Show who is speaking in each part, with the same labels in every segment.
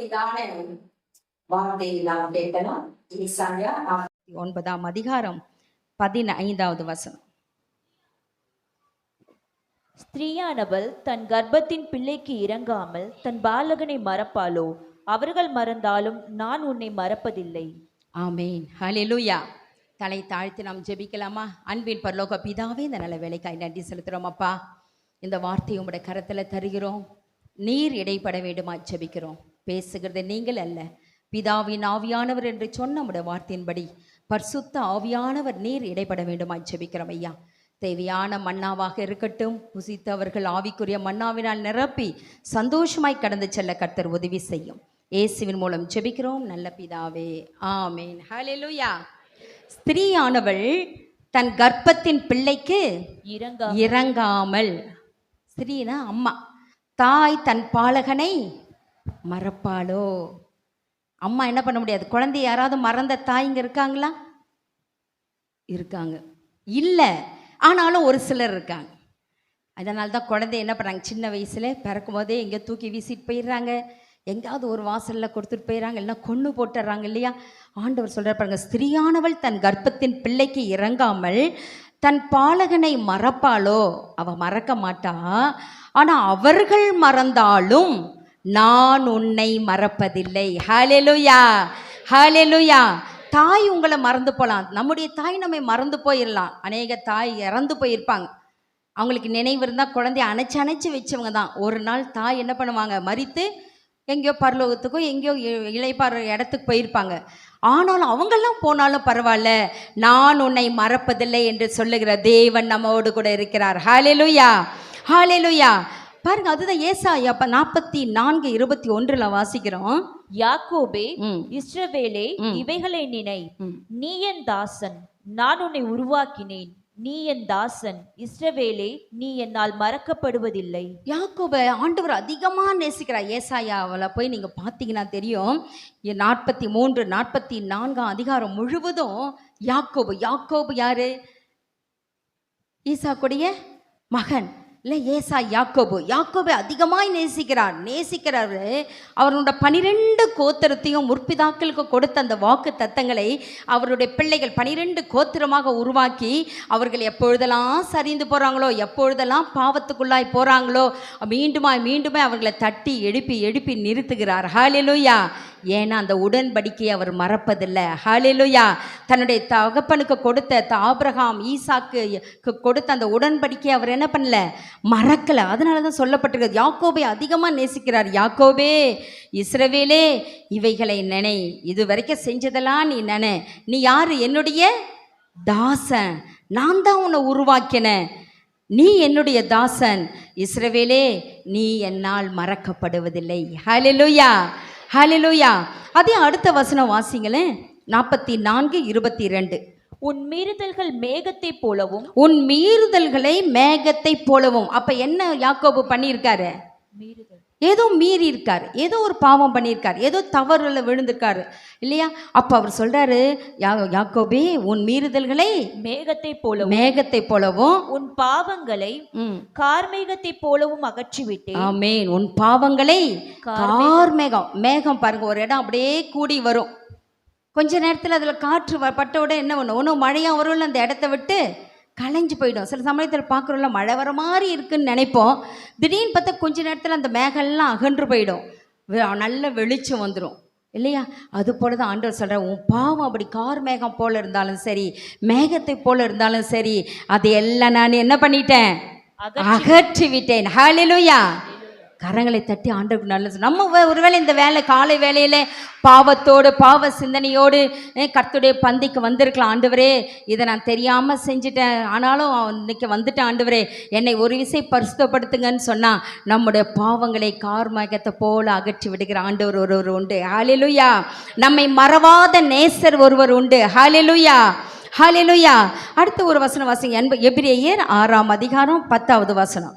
Speaker 1: அப்படிதான வார்த்தையை நாம் கேட்கலாம். ஏசாயா
Speaker 2: 9ஆம் அதிகாரம் 15வது வசனம்.
Speaker 3: ஸ்திரீயானவள் தன் கர்ப்பத்தின் பிள்ளைக்கு இறங்காமல் தன் பாலகனை மறப்பாளோ? அவர்கள் மறந்தாலும் நான் உன்னை மறப்பதில்லை.
Speaker 2: ஆமேன். ஹல்லேலூயா. தலை தாழ்த்தி நாம் ஜெபிக்கலாமா? அன்பின் பரலோக பிதாவே, இந்த நல்ல வேலைக்காய் நன்றி செலுத்துகிறோம் அப்பா. இந்த வார்த்தையை உங்களுடைய கரத்தில் தருகிறோம். நீர் இடைப்பட வேண்டுமா ஜெபிக்கிறோம். பேசுகிறது நீங்கள் அல்ல, பிதாவின் ஆவியானவர் என்று சொன்ன நம்முடைய வார்த்தையின்படி பரிசுத்த ஆவியானவர் நீர் இடைப்பட வேண்டுமா ஜெபிக்கிறோம் ஐயா. தேவையான மன்னாவாக இருக்கட்டும், புசித்தவர்கள் ஆவிக்குரிய மன்னாவினால் நிரப்பி சந்தோஷமாய் கடந்து செல்ல கர்த்தர் உதவி செய்யும். இயேசுவின் மூலம் ஜெபிக்கிறோம் நல்ல பிதாவே, ஆமேன். ஹல்லேலூயா. ஸ்திரீயானவள் தன் கர்ப்பத்தின் பிள்ளைக்கு இறங்காமல், ஸ்திரீனா அம்மா, தாய் தன் பாலகனை மறப்பாளோ? அம்மா என்ன பண்ண முடியாது. குழந்தை யாராவது மறந்த தாய்ங்க இருக்காங்களா? இருக்காங்க இல்லை, ஆனாலும் ஒரு சிலர் இருக்காங்க. அதனால தான் குழந்தை என்ன பண்ணுறாங்க, சின்ன வயசுல பிறக்கும் போதே எங்கே தூக்கி வீசிட்டு போயிடுறாங்க, எங்கேயாவது ஒரு வாசலில் கொடுத்துட்டு போயிடறாங்க, இல்லைன்னா கொன்று போட்டுடுறாங்க இல்லையா. ஆண்டவர் சொல்கிறார் பாருங்க, ஸ்திரீயானவள் தன் கர்ப்பத்தின் பிள்ளைக்கு இறங்காமல் தன் பாலகனை மறப்பாளோ? அவள் மறக்க மாட்டா, ஆனால் அவர்கள் மறந்தாலும் நான் உன்னை மறப்பதில்லை. ஹல்லேலூயா, ஹல்லேலூயா. தாய் உங்களை மறந்து போகலாம், நம்முடைய தாய் நம்மை மறந்து போயிடலாம். அநேக தாய் இறந்து போயிருப்பாங்க, அவங்களுக்கு நினைவு இருந்தால் குழந்தைய அணைச்சி அணைச்சி வச்சவங்க தான். ஒரு நாள் தாய் என்ன பண்ணுவாங்க, மரித்து எங்கேயோ பரலோகத்துக்கோ எங்கேயோ இளைப்பாற இடத்துக்கு போயிருப்பாங்க. ஆனாலும் அவங்கெல்லாம் போனாலும் பரவாயில்ல, நான் உன்னை மறப்பதில்லை என்று சொல்லுகிற தேவன் நம்மோடு கூட இருக்கிறார். ஹல்லேலூயா, ஹல்லேலூயா. பாருங்க, அதுதான் ஏசாயா 44:21 வாசிக்கிறோம்.
Speaker 3: யாக்கோபே, இஸ்ரவேலே, இவைகளை நினை, நீ என் தாசன், நான் உன்னை உருவாக்கினேன். நீ என் தாசன், இஸ்ரவேலே, நீ என்னால் மறக்கப்படுவதில்லை.
Speaker 2: யாக்கோபை ஆண்டவர் அதிகமாக நேசிக்கிறார். ஏசாயாவில் போய் நீங்கள் பார்த்தீங்கன்னா தெரியும், 43, 44 அதிகாரம் முழுவதும் யாக்கோபு. யாக்கோபு யாரு? ஈசாக்குடைய மகன் இல்லை, ஏசா யாக்கோபு. யாக்கோபை அதிகமாய் நேசிக்கிறாரு. அவருடைய 12 கோத்திரத்தையும் முற்பிதாக்களுக்கு கொடுத்த அந்த வாக்கு தத்தங்களை அவருடைய பிள்ளைகள் 12 கோத்திரமாக உருவாக்கி, அவர்கள் எப்பொழுதெல்லாம் சரிந்து போகிறாங்களோ, எப்பொழுதெல்லாம் பாவத்துக்குள்ளாய் போகிறாங்களோ, மீண்டுமே அவர்களை தட்டி எழுப்பி நிறுத்துகிறார். ஹல்லேலூயா. ஏன்னா அந்த உடன்படிக்கையை அவர் மறப்பதில்லை. ஹல்லேலூயா. தன்னுடைய தகப்பனுக்கு கொடுத்த ஆபிரகாம் ஈசாக்கு கொடுத்த அந்த உடன்படிக்கையை அவர் என்ன பண்ணல, மறக்கலை. அதனால தான் சொல்லப்பட்டிருக்கிறது, யாக்கோபை அதிகமாக நேசிக்கிறார். யாக்கோபே, இஸ்ரவேலே, இவைகளை நினை, இது வரைக்கும் செஞ்சதெல்லாம் நீ நினை. நீ யாரு? என்னுடைய தாசன், நான் தான் உன்னை உருவாக்கினேன், நீ என்னுடைய தாசன். இஸ்ரவேலே, நீ என்னால் மறக்கப்படுவதில்லை. ஹல்லேலூயா, ஹல்லேலூயா. அதே அடுத்த வசனம் வாசிங்களேன், 44:22.
Speaker 3: உன் மீறுதல்கள் மேகத்தை போலவும்,
Speaker 2: உன் மீறுதல்களை மேகத்தை போலவும். அப்ப என்ன யாக்கோபு பண்ணியிருக்காரு? ஏதோ மீறி இருக்காரு, ஏதோ ஒரு பாவம் பண்ணியிருக்காரு, ஏதோ தவறுல விழுந்திருக்காரு இல்லையா. அப்ப அவர் சொல்றாரு, யாக்கோபே, உன் மீறுதல்களை மேகத்தை போலவும்
Speaker 3: உன் பாவங்களை கார்மேகத்தை போலவும் அகற்றிவிட்டேன்.
Speaker 2: ஆமென். உன் பாவங்களை கார்மேகம். மேகம் பாருங்க, ஒரு இடம் அப்படியே கூடி வரும், கொஞ்ச நேரத்தில் அதில் காற்று பட்டோட என்ன பண்ணும், ஒன்றும் மழையாக வரும்ல, அந்த இடத்த விட்டு கலைஞ்சு போயிடும். சில சமயத்தில் பார்க்குறோம்ல, மழை வர மாதிரி இருக்குன்னு நினைப்போம், திடீர்னு பார்த்தா கொஞ்ச நேரத்தில் அந்த மேகம்லாம் அகன்று போயிடும், நல்ல வெளிச்சம் வந்துடும் இல்லையா. அது போல தான் ஆண்டவர் சொல்கிறார், உன் பாவம் அப்படி கார் மேகம் போல் இருந்தாலும் சரி, மேகத்தை போல் இருந்தாலும் சரி, அதை எல்லாம் நான் என்ன பண்ணிட்டேன், அகற்றி விட்டேன். ஹல்லேலூயா. கரங்களை தட்டி ஆண்டவருக்கு நல்லது. நம்ம ஒருவேளை இந்த காலை வேலையில பாவத்தோடு பாவ சிந்தனையோடு கர்த்தருடைய பந்திக்கு வந்திருக்கலாம். ஆண்டவரே, இதை நான் தெரியாமல் செஞ்சுட்டேன், ஆனாலும் இன்னைக்கு வந்துட்டேன் ஆண்டவரே, என்னை ஒரு விசை பரிசுத்தப்படுத்துங்கன்னு சொன்னால் நம்முடைய பாவங்களை கார்மேகத்தை போல அகற்றி விடுகிற ஆண்டவர் ஒருவர் உண்டு. ஹல்லேலூயா. நம்மை மறவாத நேசர் ஒருவர் உண்டு. ஹல்லேலூயா, ஹல்லேலூயா. அடுத்த ஒரு வசனம் வாசிங்க, எபிரேயர் 6ஆம் அதிகாரம் 10வது வசனம்.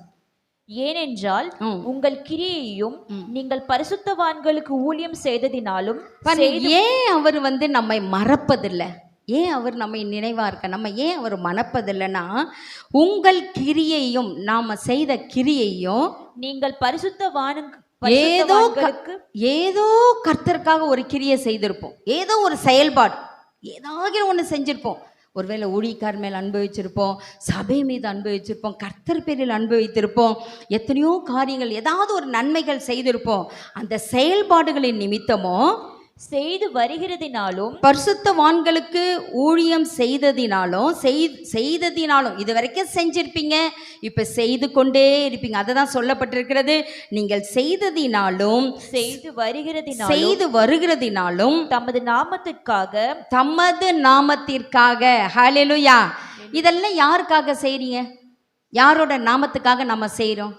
Speaker 3: ஏனென்றால் உங்கள் கிரியையும் நீங்கள் பரிசுத்தவான்களுக்கு ஊழியம் செய்ததினாலும்.
Speaker 2: ஏன் அவர் நம்மை மறப்பதில்லை, ஏன் அவர் நம்மை நினைவா இருக்க, நம்ம ஏன் அவர் மறப்பதில்லைன்னா, உங்கள் கிரியையும், நாம செய்த கிரியையும்
Speaker 3: நீங்கள் பரிசுத்தவான்களுக்கு
Speaker 2: ஏதோ கர்த்தருக்காக ஒரு கிரியை செய்திருப்போம், ஏதோ ஒரு செயல்பாடு, ஏதாவது ஒன்று செஞ்சிருப்போம். ஒருவேளை ஊழியக்கார் மேல் அன்பு வச்சிருப்போம், சபை மீது அன்பு வச்சிருப்போம், கர்த்தர் பேரில் அன்பு வைத்திருப்போம், எத்தனையோ காரியங்கள், ஏதாவது ஒரு நன்மைகள் செய்திருப்போம். அந்த செயல்பாடுகளின் நிமித்தமோ
Speaker 3: செய்து வருகிறதினாலும்
Speaker 2: பரிசுத்தவான்களுக்கு ஊழியம் செய்ததினாலும் இது வரைக்கும் செஞ்சிருப்பீங்க, இப்ப செய்து கொண்டே இருப்பீங்க. அதுதான் சொல்லப்பட்டிருக்கிறது. நீங்கள் செய்து வருகிறதினாலும்
Speaker 3: தமது
Speaker 2: நாமத்திற்காக ஹல்லேலூயா. இதெல்லாம் யாருக்காக செய்றீங்க? யாரோட நாமத்துக்காக நம்ம செய்றோம்?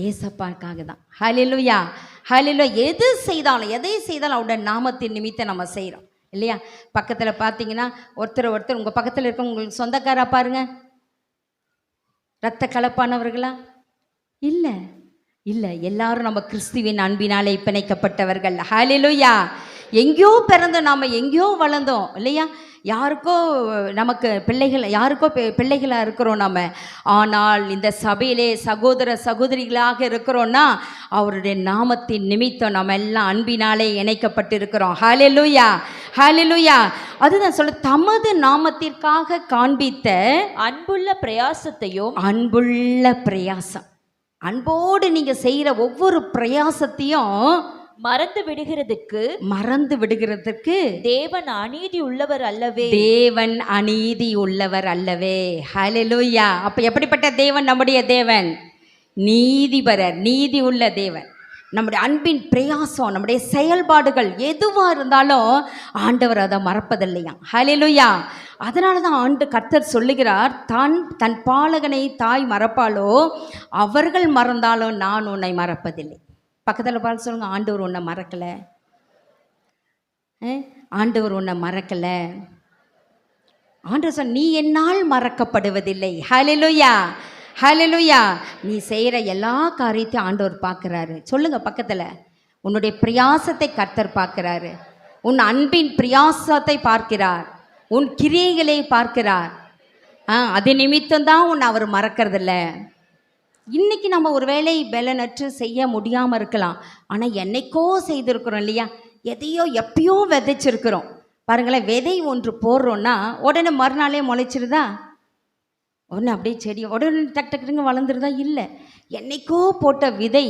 Speaker 2: ஏசப்பாக்காக தான். ஹல்லேலூயா ஹல்லேலூயா. எதை செய்தாலும் அவருடைய நாமத்தின் நிமித்தம் நம்ம செய்கிறோம் இல்லையா? பக்கத்தில் பார்த்தீங்கன்னா ஒருத்தர் உங்கள் பக்கத்தில் இருக்க உங்களுக்கு சொந்தக்காரா பாருங்க, இரத்த கலப்பானவர்களா? இல்லை, எல்லாரும் நம்ம கிறிஸ்துவின் அன்பினாலே பிணைக்கப்பட்டவர்கள். ஹல்லேலூயா. எங்கேயோ பிறந்தோம், நாம் எங்கேயோ வளர்ந்தோம் இல்லையா? யாருக்கோ பிள்ளைகளாக இருக்கிறோம் நம்ம. ஆனால் இந்த சபையிலே சகோதரிகளாக இருக்கிறோன்னா அவருடைய நாமத்தின் நிமித்தம் நம்ம எல்லாம் அன்பினாலே இணைக்கப்பட்டிருக்கிறோம். ஹல்லேலூயா ஹல்லேலூயா. அதுதான் சொல்ல, தமது நாமத்திற்காக காண்பித்த
Speaker 3: அன்புள்ள பிரயாசம்.
Speaker 2: அன்போடு நீங்க செய்யற ஒவ்வொரு பிரயாசத்தையும்
Speaker 3: மறந்து விடுகிறதுக்கு தேவன் அநீதி உள்ளவர் அல்லவே. ஹல்லேலூயா. அப்ப எப்படிப்பட்ட தேவன் நம்முடைய தேவன்? நீதிபரர், நீதி உள்ள தேவன். நம்முடைய அன்பின் பிரயாசம், நம்முடைய செயல்பாடுகள் எதுவாக இருந்தாலும் ஆண்டவர் அதை மறப்பதில்லையா? ஹல்லேலூயா. அதனால தான் கர்த்தர் சொல்லுகிறார், தன் பாலகனை தாய் மறப்பாலோ அவர்கள் மறந்தாலும் நான் உன்னை மறப்பதில்லை. பக்கத்தில் பார்த்து சொல்லுங்க, ஆண்டவர் உன்னை மறக்கலை, ஆண்டவர் உன்னை மறக்கலை. ஆண்டவர் சொன்ன, நீ என்னால் மறக்கப்படுவதில்லை. ஹல்லேலூயா ஹல்லேலூயா. நீ செய்கிற எல்லா காரியத்தையும் ஆண்டவர் பார்க்குறாரு. சொல்லுங்க பக்கத்தில், உன்னுடைய பிரயாசத்தை கர்த்தர் பார்க்குறாரு, உன் அன்பின் பிரயாசத்தை பார்க்கிறார், உன் கிரியைகளை பார்க்கிறார். அது நிமித்தம்தான் உன்னை அவர் மறக்கறதில்ல. இன்னைக்கு நம்ம ஒரு வேளை பலனற்று செய்ய முடியாமல் இருக்கலாம், ஆனால் என்னைக்கோ செய்திருக்கிறோம் இல்லையா? எதையோ எப்பயோ விதைச்சிருக்கிறோம் பாருங்களேன். விதை ஒன்று போடுறோன்னா உடனே மறுநாளே முளைச்சிருதா? உடனே அப்படியே செடி உடனே டக்குங்க வளர்ந்துருதா? இல்லை. என்னைக்கோ போட்ட விதை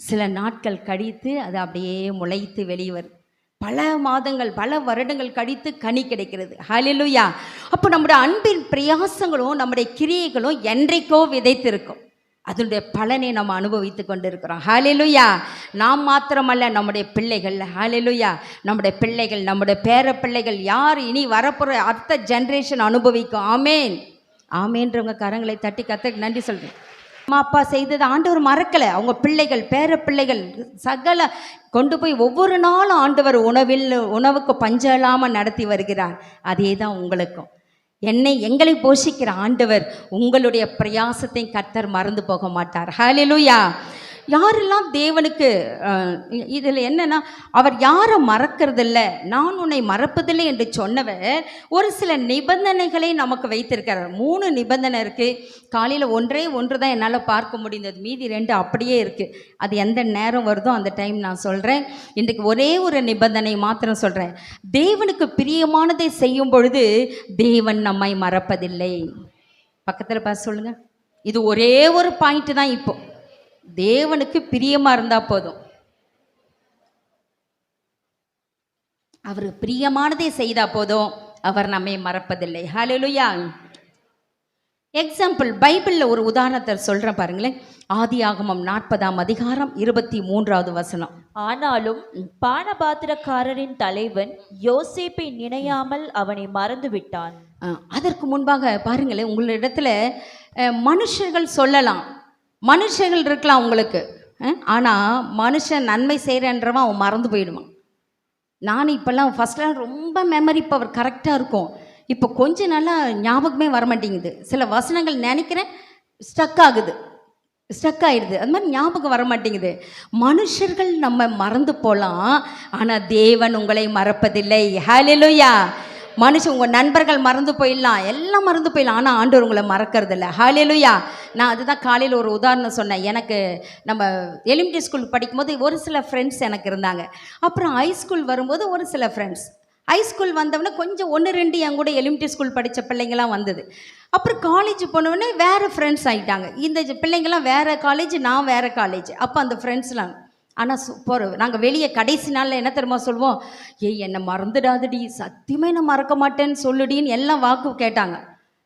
Speaker 3: சில நாட்கள் கழித்து அது அப்படியே முளைத்து வெளியே வருது. பல மாதங்கள், பல வருடங்கள் கழித்து கனி கிடைக்கிறது. ஹல்லேலூயா. அப்போ நம்முடைய அன்பின் பிரயாசங்களும் நம்முடைய கிரியைகளும் என்றைக்கோ விதைத்திருக்கும், அதனுடைய பலனை நம்ம அனுபவித்து கொண்டு இருக்கிறோம். ஹல்லேலூயா. நாம் மாத்திரமல்ல, நம்முடைய பிள்ளைகள். ஹல்லேலூயா. நம்முடைய பிள்ளைகள், நம்முடைய பேர பிள்ளைகள், யார் இனி வரப்போகிற அடுத்த ஜென்ரேஷன் அனுபவிக்கும். ஆமேன் ஆமேன்றவங்க கரங்களை தட்டி கர்த்தருக்கு நன்றி சொல்கிறேன். அம்மா அப்பா செய்தது ஆண்டவர் மறக்கலை. அவங்க பிள்ளைகள், பேர பிள்ளைகள் சகல கொண்டு போய் ஒவ்வொரு நாளும் ஆண்டவர் உணவுக்கு பஞ்சம் இல்லாமல் நடத்தி வருகிறார். அதே தான் உங்களுக்கும். எங்களை போஷிக்கிற ஆண்டவர் உங்களுடைய பிரயாசத்தை கர்த்தர் மறந்து போக மாட்டார். ஹல்லேலூயா. யாரெல்லாம் தேவனுக்கு இதில் என்னன்னா, அவர் யாரை மறக்கிறதில்ல, நான் உன்னை மறப்பதில்லை என்று சொன்னவர் ஒரு சில நிபந்தனைகளை நமக்கு வைத்திருக்கிறார். 3 நிபந்தனை இருக்குது. காலையில் ஒன்று தான் என்னால் பார்க்க முடிந்தது, மீதி 2 அப்படியே இருக்குது. அது எந்த நேரம் வருதோ அந்த டைம் நான் சொல்கிறேன். இன்றைக்கு ஒரே ஒரு நிபந்தனை மாத்திரம் சொல்கிறேன். தேவனுக்கு பிரியமானதை செய்யும் பொழுது தேவன் நம்மை மறப்பதில்லை. பக்கத்தில் பார்த்து சொல்லுங்கள். இது ஒரே ஒரு பாயிண்ட் தான். இப்போ தேவனுக்கு பிரியமா இருந்தா போதும், அவருக்கு பிரியமானதை செய்தா போதும், அவர் நம்மை மறப்பதில்லை. ஹல்லேலூயா. எக்ஸாம்பிள், பைபிளில் ஒரு உதாரணத்தை சொல்கிறேன் பாருங்களேன். ஆதியாகமம் 40ஆம் அதிகாரம் 23வது வசனம். ஆனாலும் பானபாத்திரக்காரரின் தலைவன் யோசேப்பை நினையாமல் அவனை மறந்து விட்டான்.
Speaker 2: அதற்கு முன்பாக பாருங்களேன், உங்களிடத்துல மனுஷர்கள் சொல்லலாம், மனுஷர்கள் இருக்கலாம் உங்களுக்கு, ஆனால் மனுஷன் நன்மை செய்கிறன்றவன் அவன் மறந்து போயிடுவான். நான் இப்போல்லாம் ஃபஸ்ட்லாம் ரொம்ப மெமரி பவர் கரெக்டாக இருக்கும், இப்போ கொஞ்சம் நல்லா ஞாபகமே வரமாட்டேங்குது. சில வசனங்கள் நினைக்கிறேன், ஸ்டக் ஆகிடுது, அது மாதிரி ஞாபகம் வரமாட்டேங்குது. மனுஷர்கள் நம்ம மறந்து போகலாம், ஆனால் தேவன் உங்களை மறப்பதில்லை. ஹல்லேலூயா.
Speaker 3: மனுஷன் உங்கள் நண்பர்கள் மறந்து போயிடலாம், எல்லாம் மறந்து போயிடலாம், ஆனால் ஆண்டவர் உங்களை மறக்கிறது இல்லை. ஹல்லேலூயா. நான் அதுதான் காலையில் ஒரு உதாரணம் சொன்னேன். எனக்கு நம்ம எலிமெண்ட்ரி ஸ்கூல் படிக்கும்போது ஒரு சில ஃப்ரெண்ட்ஸ் எனக்கு இருந்தாங்க. அப்புறம் ஹைஸ்கூல் வரும்போது ஒரு சில ஃப்ரெண்ட்ஸ், ஹைஸ்கூல் வந்தவொடனே கொஞ்சம் 1-2 என் கூட எலிமெண்ட்ரி ஸ்கூல் படித்த பிள்ளைங்களாம் வந்தது. அப்புறம் காலேஜ் போனவுடனே வேறு ஃப்ரெண்ட்ஸ் ஆகிட்டாங்க. இந்த பிள்ளைங்கள்லாம் வேறு காலேஜ், நான் வேறு காலேஜ். அப்போ அந்த ஃப்ரெண்ட்ஸ்லாம் ஆனால் நாங்கள் வெளியே கடைசி நாளில் என்ன தெரியுமா சொல்லுவோம், ஏய் என்னை மறந்துடாதடி, சத்தியமாக என்னை மறக்க மாட்டேன்னு சொல்லுடின்னு எல்லாம் வாக்கு கேட்டாங்க.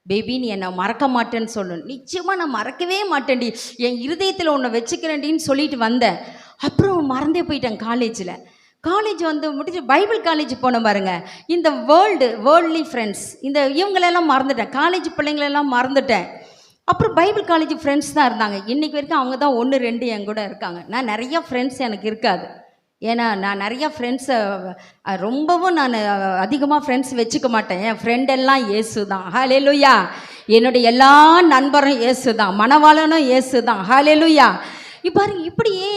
Speaker 3: பேபி நீ என்னை மறக்க மாட்டேன்னு சொல்லு. நிச்சயமாக நான் மறக்கவே மாட்டேன்டி, என் இருதயத்தில் உன்னை வச்சுக்கிறேன்டின்னு சொல்லிட்டு வந்தேன். அப்புறம் மறந்தே போயிட்டேன். காலேஜ் வந்து முடிச்சு பைபிள் காலேஜ் போன பாருங்க, இந்த வேர்ல்ட்லி ஃப்ரெண்ட்ஸ், இந்த இவங்களெல்லாம் மறந்துட்டேன், காலேஜ் பிள்ளைங்களெல்லாம் மறந்துட்டேன். அப்புறம் பைபிள் காலேஜ் ஃப்ரெண்ட்ஸ் தான் இருந்தாங்க. இன்றைக்கி வரைக்கும் அவங்க தான் 1-2 என் கூட இருக்காங்க. நான் நிறையா ஃப்ரெண்ட்ஸ் எனக்கு இருக்காது, ஏன்னா நான் நிறையா ஃப்ரெண்ட்ஸை ரொம்பவும் நான் அதிகமாக ஃப்ரெண்ட்ஸ் வச்சுக்க மாட்டேன். என் ஃப்ரெண்டெல்லாம் இயேசு தான். ஹல்லேலூயா. என்னுடைய எல்லா நண்பரும் இயேசு தான், மணவாளனும் இயேசு தான். ஹல்லேலூயா. இப்போ இப்படியே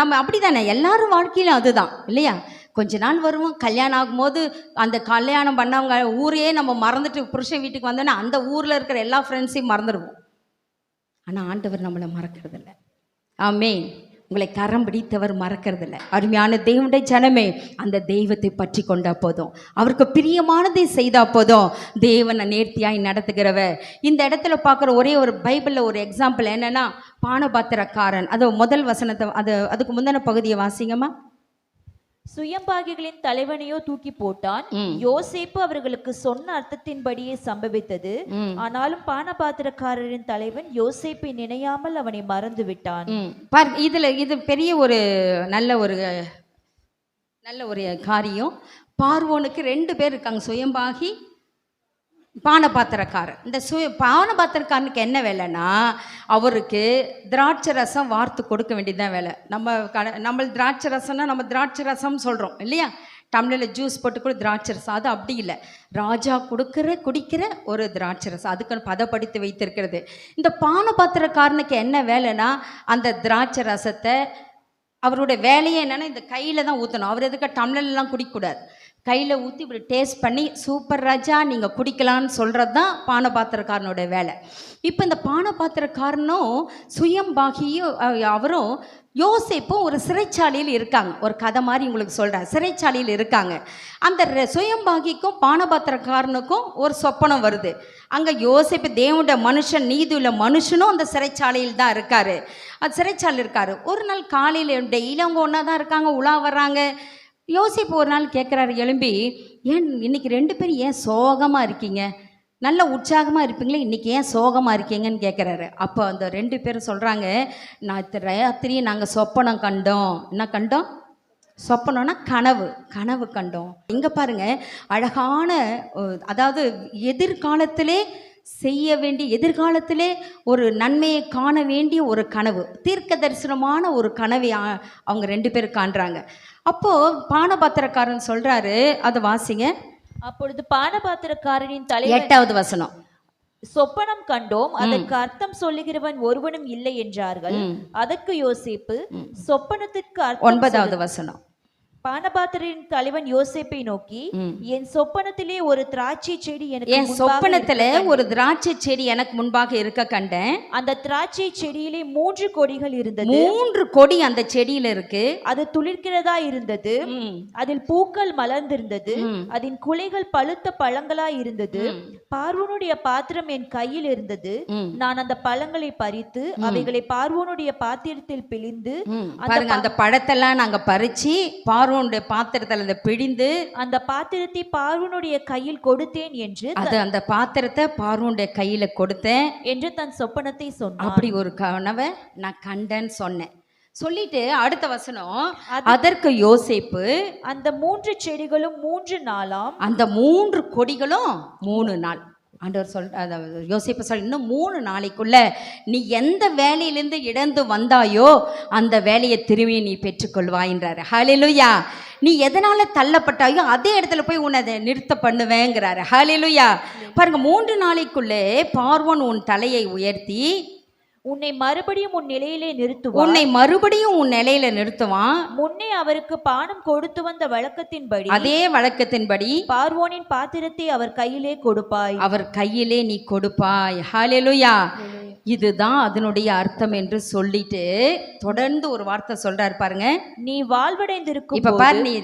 Speaker 3: நம்ம அப்படி தானே எல்லாரும் வாழ்க்கையிலும் அதுதான் இல்லையா? கொஞ்ச நாள் வருவோம், கல்யாணம் ஆகும்போது அந்த கல்யாணம் பண்ணவங்க ஊரையே நம்ம மறந்துட்டு புருஷன் வீட்டுக்கு வந்தோன்னா அந்த ஊரில் இருக்கிற எல்லா ஃப்ரெண்ட்ஸையும் மறந்துடுவோம். ஆனால் ஆண்டவர் நம்மளை மறக்கிறதில்ல. ஆமென். உங்களை கரம் பிடித்தவர் மறக்கிறதில்ல. அருமையான தேவனுடைய ஜனமே, அந்த தெய்வத்தை பற்றி கொண்டா போதும், அவருக்கு பிரியமானதை செய்தா போதும். தேவனை நேர்த்தியாய் நடத்துகிறவர். இந்த இடத்துல பார்க்குற ஒரே ஒரு பைபிளில் ஒரு எக்ஸாம்பிள் என்னென்னா, பானபாத்திரக்காரன். அது முதல் வசனத்தை, அதுக்கு முந்தின பகுதியை வாசிங்கம்மா.
Speaker 4: சுயம்பாகிகளின் தலைவனையோ தூக்கி போட்டான். யோசேப்பு அவர்களுக்கு சொன்ன அர்த்தத்தின்படியே சம்பவித்தது. ஆனாலும் பானபாத்திரக்காரரின் தலைவன் யோசேப்பை நினையாமல் அவனை மறந்து விட்டான்.
Speaker 3: இது பெரிய ஒரு நல்ல ஒரு காரியம். பார்வோனுக்கு 2 பேர் இருக்காங்க, சுயம்பாகி, பானபாத்திரக்காரர். இந்த பானபாத்திரக்காரனுக்கு என்ன வேலைன்னா, அவருக்கு திராட்சை ரசம் வார்த்து கொடுக்க வேண்டியதுதான் வேலை. நம்ம திராட்சை ரசம்னா நம்ம திராட்சை ரசம் சொல்கிறோம் இல்லையா, டம்ளரில் ஜூஸ் போட்டு கூட திராட்சை ரசம். அது அப்படி இல்லை, ராஜா குடிக்கிற ஒரு திராட்சை ரசம், அதுக்குன்னு பதப்படுத்தி வைத்திருக்கிறது. இந்த பானபாத்திரக்காரனுக்கு என்ன வேலைன்னா, அந்த திராட்சை ரசத்தை அவருடைய வேலையே என்னென்னா இந்த கையில் தான் ஊற்றணும். அவர் எதுக்கு டம்ளர்லாம் குடிக்கக்கூடாது, கையில் ஊற்றி இப்படி டேஸ்ட் பண்ணி சூப்பர் ராஜா நீங்கள் குடிக்கலான்னு சொல்கிறது தான் பானபாத்திரக்காரனோட வேலை. இப்போ இந்த பானபாத்திரக்காரனும் சுயம்பாகியும் அவரும் யோசேப்பும் ஒரு சிறைச்சாலையில் இருக்காங்க. ஒரு கதை மாதிரி உங்களுக்கு சொல்கிறேன். சிறைச்சாலையில் இருக்காங்க. அந்த சுயம்பாகிக்கும் பானபாத்திரக்காரனுக்கும் ஒரு சொப்பனம் வருது. அங்கே யோசேப்பு தேவனுடைய மனுஷன், நீதியுள்ள மனுஷனும் அந்த சிறைச்சாலையில் தான் இருக்கார். அது சிறைச்சாலையில் இருக்கார். ஒரு நாள் காலையில் டெய்லி அவங்க ஒன்றா தான் இருக்காங்க, உலா வர்றாங்க. யோசேப்பு ஒரு நாள் கேட்குறாரு எழும்பி, ஏன் இன்னைக்கு 2 பேரும் ஏன் சோகமாக இருக்கீங்க, நல்ல உற்சாகமாக இருப்பீங்களே, இன்றைக்கி ஏன் சோகமாக இருக்கீங்கன்னு கேட்குறாரு. அப்போ அந்த 2 பேரும் சொல்கிறாங்க, நான் ராத்திரி நாங்கள் சொப்பனம் கண்டோம். என்ன கண்டோம்? சொப்பனம்னா கனவு கண்டோம். இங்கே பாருங்கள், அழகான, அதாவது எதிர்காலத்திலே செய்ய வேண்டிய, எதிர்காலத்திலே ஒரு நன்மையை காண வேண்டிய ஒரு கனவு, தீர்க்க தரிசனமான ஒரு கனவை அவங்க 2 பேரும் காண்றாங்க. அப்போது பானபாத்திரக்காரன் சொல்கிறாரு, அதை வாசிங்க.
Speaker 4: அப்பொழுது பானபாத்திரக்காரனின் தலைவன்
Speaker 3: 8வது வசனம்,
Speaker 4: சொப்பனம் கண்டோம், அதற்கு அர்த்தம் சொல்லுகிறவன் ஒருவனும் இல்லை என்றார்கள். அதற்கு யோசேப்பு, சொப்பனத்திற்கு அர்த்தம்
Speaker 3: 9வது வசனம்,
Speaker 4: பானபாத்திரின் தலைவன் யோசேப்பை நோக்கி, என் சொப்பனத்திலே ஒரு திராட்சை செடி எனக்கு
Speaker 3: முன்பாக இருக்க கண்டேன்.
Speaker 4: அந்த திராட்சை செடியிலே 3 கொடிகள் இருந்தது.
Speaker 3: 3 கொடி அந்த செடியில இருக்கு.
Speaker 4: அது துளிர்க்கிறதா இருந்தது. அதில் பூக்கள் மலர்ந்திருந்தது. அதன் குலைகள் பழுத்த பழங்களா இருந்தது. பார்வோனுடைய பாத்திரம் என் கையில் இருந்தது. நான் அந்த பழங்களை பறித்து அவைகளை பார்வோனுடைய பாத்திரத்தில் பிழிந்து,
Speaker 3: அந்த பழத்தெல்லாம் நாங்க பறிச்சு பார்வோனுடைய பாத்திரத்தில் அதை பிழிந்து
Speaker 4: அந்த பாத்திரத்தை பார்வோனுடைய கையில் கொடுத்தேன் என்று,
Speaker 3: அந்த பாத்திரத்தை பார்வோனுடைய கையில கொடுத்தேன் என்று
Speaker 4: தன் சொப்பனத்தை சொன்னான்.
Speaker 3: அப்படி ஒரு கனவை நான் கண்டேன்னு சொன்னேன். சொல்லிட்டு அடுத்த வசனம், அதற்கு யோசேப்பு,
Speaker 4: அந்த 3 செடிகளும் 3 நாளாம்,
Speaker 3: அந்த 3 கொடிகளும் 3 நாள். ஆண்டவர் யோசேப்பு இன்னும் 3 நாளைக்குள்ள நீ எந்த வேலையிலிருந்து இடந்து வந்தாயோ அந்த வேலையை திரும்பி நீ பெற்றுக்கொள்வாயின்றாரு. ஹல்லேலூயா. நீ எதனால தள்ளப்பட்டாயோ அதே இடத்துல போய் உன்னை அதை நிறுத்த பண்ணுவேங்கிறாரு. ஹல்லேலூயா. பாருங்க, 3 நாளைக்குள்ளே பார்வோன் உன் தலையை உயர்த்தி
Speaker 4: உன்னை மறுபடியும் உன் நிலையிலே நிறுத்துவார்.
Speaker 3: உன்னை மறுபடியும் உன் நிலையில நிறுத்துவான்.
Speaker 4: முன்னே அவருக்கு பானம் கொடுத்து வந்த வழக்கத்தின்படி,
Speaker 3: அதே வழக்கத்தின்படி
Speaker 4: பார்வோனின் பாத்திரத்தை அவர் கையிலே கொடுப்பாய்.
Speaker 3: அவர் கையிலே நீ கொடுப்பாய். ஹalleluya. இதுதான் அதனுடைய அர்த்தம் என்று சொல்லிட்டு தொடர்ந்து ஒரு வார்த்தை சொல்றாரு பாருங்க.
Speaker 4: நீ வாழ்வடைந்திருக்கும்
Speaker 3: இப்ப பாரு, நீ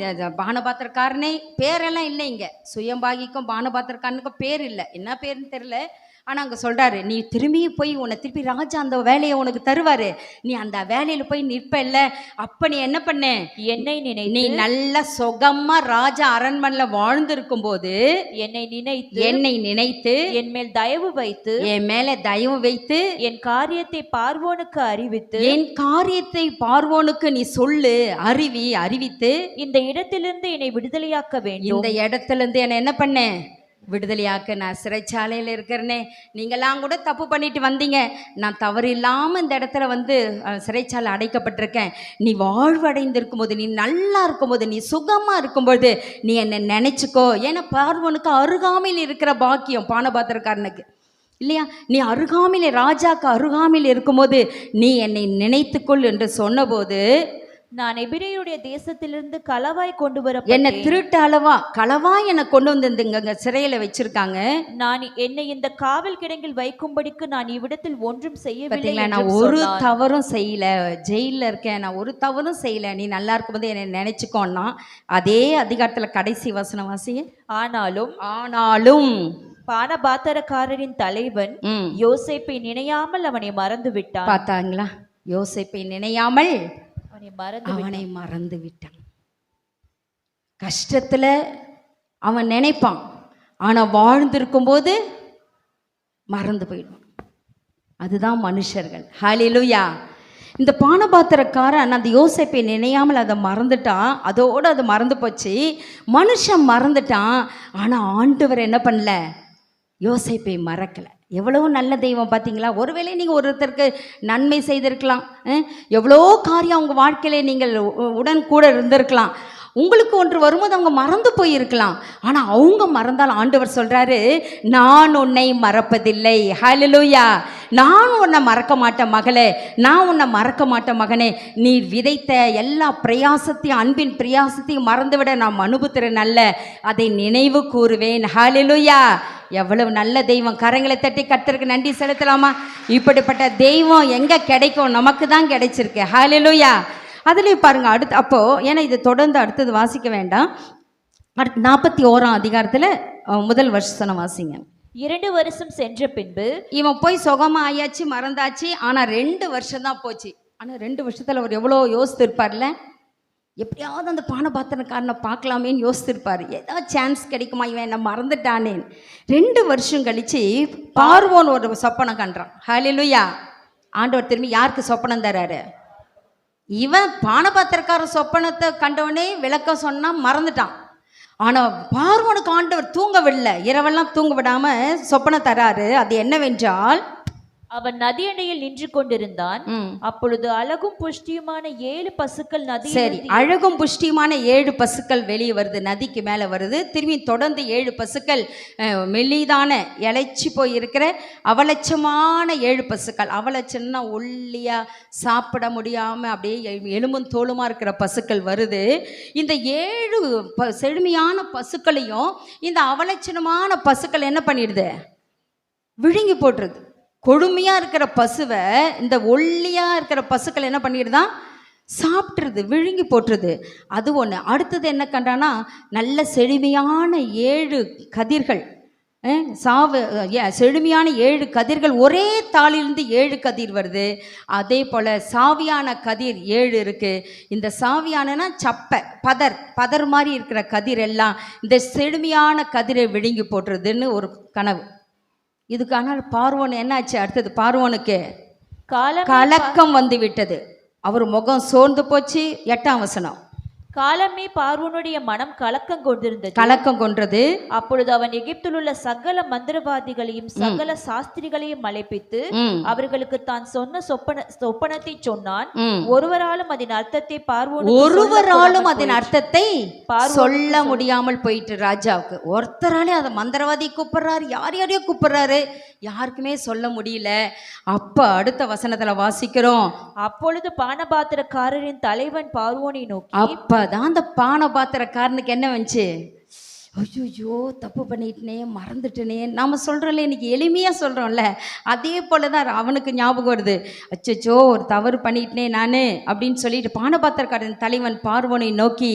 Speaker 3: பானபாத்திரக்காரனே பேரெல்லாம் இல்லை இங்க. சுயம்பாகிக்கும் பானபாத்திரக்காரனுக்கும் பேர் இல்லை. என்ன பேருன்னு தெரியல. ஆனா அங்க சொல்றாரு, நீ திரும்பி போய் உன்னை திருப்பி ராஜா அந்த வேலையை உனக்கு தருவாரு. நீ அந்த வேலையில போய் நிற்ப இல்ல, அப்ப நீ என்ன பண்ண,
Speaker 4: என்னை நினை,
Speaker 3: நீ நல்ல சுகமா ராஜா அரண்மனையில வாழ்ந்திருக்கும் போது என்னை நினைத்து
Speaker 4: என் மேல் தயவு வைத்து,
Speaker 3: என் மேல தயவு வைத்து,
Speaker 4: என் காரியத்தை பார்வோனுக்கு அறிவித்து,
Speaker 3: என் காரியத்தை பார்வோனுக்கு நீ சொல்லு, அறிவித்து,
Speaker 4: இந்த இடத்திலிருந்து என்னை விடுதலையாக்க வேண்டும்.
Speaker 3: இந்த இடத்துல இருந்து என்ன என்ன பண்ண, விடுதலையாக்க. நான் சிறைச்சாலையில் இருக்கிறேனே, நீங்களாம் கூட தப்பு பண்ணிட்டு வந்தீங்க, நான் தவறு இல்லாமல் இந்த இடத்துல வந்து சிறைச்சாலை அடைக்கப்பட்டிருக்கேன். நீ வாழ்வடைந்திருக்கும் போது, நீ நல்லா இருக்கும்போது, நீ சுகமாக இருக்கும்போது நீ என்னை நினச்சிக்கோ. ஏன்னா பார்வோனுக்கு அருகாமையில் இருக்கிற பாக்கியம் பானபாத்திரக்காரனுக்கு இல்லையா. நீ அருகாமையில், ராஜாக்கு அருகாமையில் இருக்கும்போது நீ என்னை நினைத்துக்கொள் என்று சொன்னபோது,
Speaker 4: நான் எபிரேயருடைய தேசத்திலிருந்து களவாய் கொண்டு வர,
Speaker 3: என்னை திருட்டு களவா என்னை கொண்டு வந்து இங்க சிறையில வச்சிருக்காங்க.
Speaker 4: நான் என்னை இந்த காவல் கிடங்கில் வைக்கும்படிக்கு நான் இவ்விடத்தில் ஒன்றும் செய்யவில்லை.
Speaker 3: நான் ஒரு தவறும் செய்யல, ஜெயில இருக்கேன், நான் ஒரு தவறும் செய்யல, நீ நல்லா இருக்கும்போது என்னை நினைச்சுக்கோன்னா. அதே அதிகாரத்துல கடைசி வசனம் வாசிங்க. ஆனாலும்
Speaker 4: பானபாத்திரக்காரரின் தலைவன் யோசேப்பை நினையாமல் அவனை மறந்து விட்டான்.
Speaker 3: பார்த்தாங்களா, யோசேப்பை நினையாமல்
Speaker 4: அவனை
Speaker 3: மறந்து விட்டான். கஷ்டத்துல அவன் நினைப்பான், ஆனா வாழ்ந்திருக்கும் போது மறந்து போயிடுவான். அதுதான் மனுஷர்கள். ஹல்லேலூயா. இந்த பானபாத்திரக்காரன் அந்த யோசேப்பை நினையாமல் அதை மறந்துட்டான். அதோடு அது மறந்து போச்சு, மனுஷன் மறந்துட்டான். ஆனா ஆண்டவர் என்ன பண்ணல, யோசேப்பை மறக்கலை. எவ்வளோ நல்ல தெய்வம் பார்த்தீங்களா. ஒருவேளை நீங்கள் ஒருத்தருக்கு நன்மை செய்திருக்கலாம், எவ்வளோ காரியம் உங்கள் வாழ்க்கையில நீங்கள் உடன் கூட இருந்திருக்கலாம். உங்களுக்கு ஒன்று வரும்போது அவங்க மறந்து போயிருக்கலாம். ஆனால் அவங்க மறந்தால் ஆண்டவர் சொல்கிறாரு, நான் உன்னை மறப்பதில்லை. ஹல்லேலூயா. நான் உன்னை மறக்க மாட்டேன் மகளே, நான் உன்னை மறக்க மாட்டேன் மகனே. நீ விதைத்த எல்லா பிரயாசத்தையும், அன்பின் பிரயாசத்தையும் மறந்துவிட நான் அனுபவிக்கிறேன், அல்ல அதை நினைவு கூறுவேன். ஹல்லேலூயா. எவ்வளவு நல்ல தெய்வம். கரங்களை தட்டி கர்த்தருக்கு நன்றி செலுத்தலாமா? இப்படிப்பட்ட தெய்வம் எங்கே கிடைக்கும்? நமக்கு தான் கிடைச்சிருக்கு. ஹல்லேலூயா. அதுலேயும் பாருங்க அடுத்து, அப்போ ஏன்னா இது தொடர்ந்து அடுத்தது வாசிக்க வேண்டாம். அடுத்து 41ஆம் அதிகாரத்தில் முதல் வசனம் வாசிங்க.
Speaker 4: 2 வருஷம் சென்ற பின்பு
Speaker 3: இவன் போய் சுகமா ஆயாச்சு, மறந்தாச்சு. ஆனால் 2 வருஷம் தான் போச்சு. ஆனால் 2 வருஷத்தில் அவர் எவ்வளோ யோசித்திருப்பார்ல. எப்படியாவது அந்த பானபாத்திரக்காரனை பார்க்கலாமேன்னு யோசித்திருப்பார். ஏதாவது சான்ஸ் கிடைக்குமா, இவன் என்ன மறந்துட்டானேன்னு. 2 வருஷம் கழிச்சு பார்வோன் ஒரு சொப்பனம் கண்டான். ஹல்லேலூயா. ஆண்டவர் திரும்பி யாருக்கு சொப்பனம் தராரு? இவன் பானபாத்திரக்கார சொப்பனத்தை கண்டவனே விளக்கம் சொன்னா மறந்துட்டான். ஆனால் பார்வோனுக்கு ஆண்டவர் தூங்க விடல, இரவெல்லாம் தூங்க விடாம சொப்பனம் தராரு. அது என்னவென்றால்,
Speaker 4: அவன் நதியண்டையில் நின்று கொண்டிருந்தான். அப்பொழுது அழகும் புஷ்டியுமான 7 பசுக்கள் நதி.
Speaker 3: சரி, அழகும் புஷ்டியுமான 7 பசுக்கள் வெளியே வருது, நதிக்கு மேலே வருது. திரும்பி தொடர்ந்து 7 பசுக்கள் மெல்லிதான இலைச்சி போய் இருக்கிற அவலட்சமான 7 பசுக்கள். அவலட்சம்னா ஒல்லியா சாப்பிட முடியாமல் அப்படியே எலும்பும் தோலுமா இருக்கிற பசுக்கள் வருது. இந்த 7 செழுமையான பசுக்களையும் இந்த அவலட்சணமான பசுக்கள் என்ன பண்ணிடுது, விழுங்கி போட்டுருது. கொடுமையாக இருக்கிற பசுவை இந்த ஒல்லியாக இருக்கிற பசுக்கள் என்ன பண்ணிடுதான், சாப்பிட்ருது, விழுங்கி போட்டுருது. அது ஒன்று. அடுத்தது என்ன கண்டானா, நல்ல செழுமையான 7 கதிர்கள், செழுமையான 7 கதிர்கள், ஒரே தாளிலிருந்து 7 கதிர் வருது. அதே போல் சாவியான கதிர் 7 இருக்குது. இந்த சாவியானனா சப்பை, பதர் மாதிரி இருக்கிற கதிர் எல்லாம் இந்த செழுமையான கதிரை விழுங்கி போட்டுருதுன்னு ஒரு கனவு. இதுக்கான பார்வோன் என்னாச்சு, அடுத்தது பார்வோனுக்கு கலக்கம் வந்து விட்டது. அவர் முகம் சோர்ந்து போச்சு. 8ஆம் வசனம்.
Speaker 4: காலமே பார்வோனுடைய மனம் கலக்கம் கொண்டிருந்தது.
Speaker 3: கலக்கம் கொன்றது.
Speaker 4: அப்பொழுது அவன் எகிப்தில் உள்ள சகல மந்திரவாதிகளையும் சகல சாஸ்திரிகளையும் அழைப்பித்து அவர்களுக்கு தான் சொன்ன சொப்பனத்தை சொன்னான். ஒருவராலும் அதன் அர்த்தத்தை
Speaker 3: சொல்ல முடியாமல் போயிட்டு ராஜாவுக்கு. ஒருத்தராலே அதை மந்திரவாதி கூப்பிடுறாரு, யாரையோ கூப்பிடுறாரு, யாருக்குமே சொல்ல முடியல. அப்ப அடுத்த வசனத்துல வாசிக்கிறோம்,
Speaker 4: அப்பொழுது பானபாத்திரக்காரரின் தலைவன் பார்வோனை நோக்கி,
Speaker 3: அப்பதான் அந்த பானபாத்திரக்காரனுக்கு என்ன வந்துச்சு, ஐயோ தப்பு பண்ணிட்டனே, மறந்துட்டனே. நாம் சொல்கிறோம்ல, இன்னைக்கு எளிமையாக சொல்கிறோம்ல, அதே போல தான் அவனுக்கு ஞாபகம் வருது. அச்சோ ஒரு தவறு பண்ணிட்டனே நான் அப்படின்னு சொல்லிட்டு பானபாத்திரக்காரன் தலைவன் பார்வோனை நோக்கி,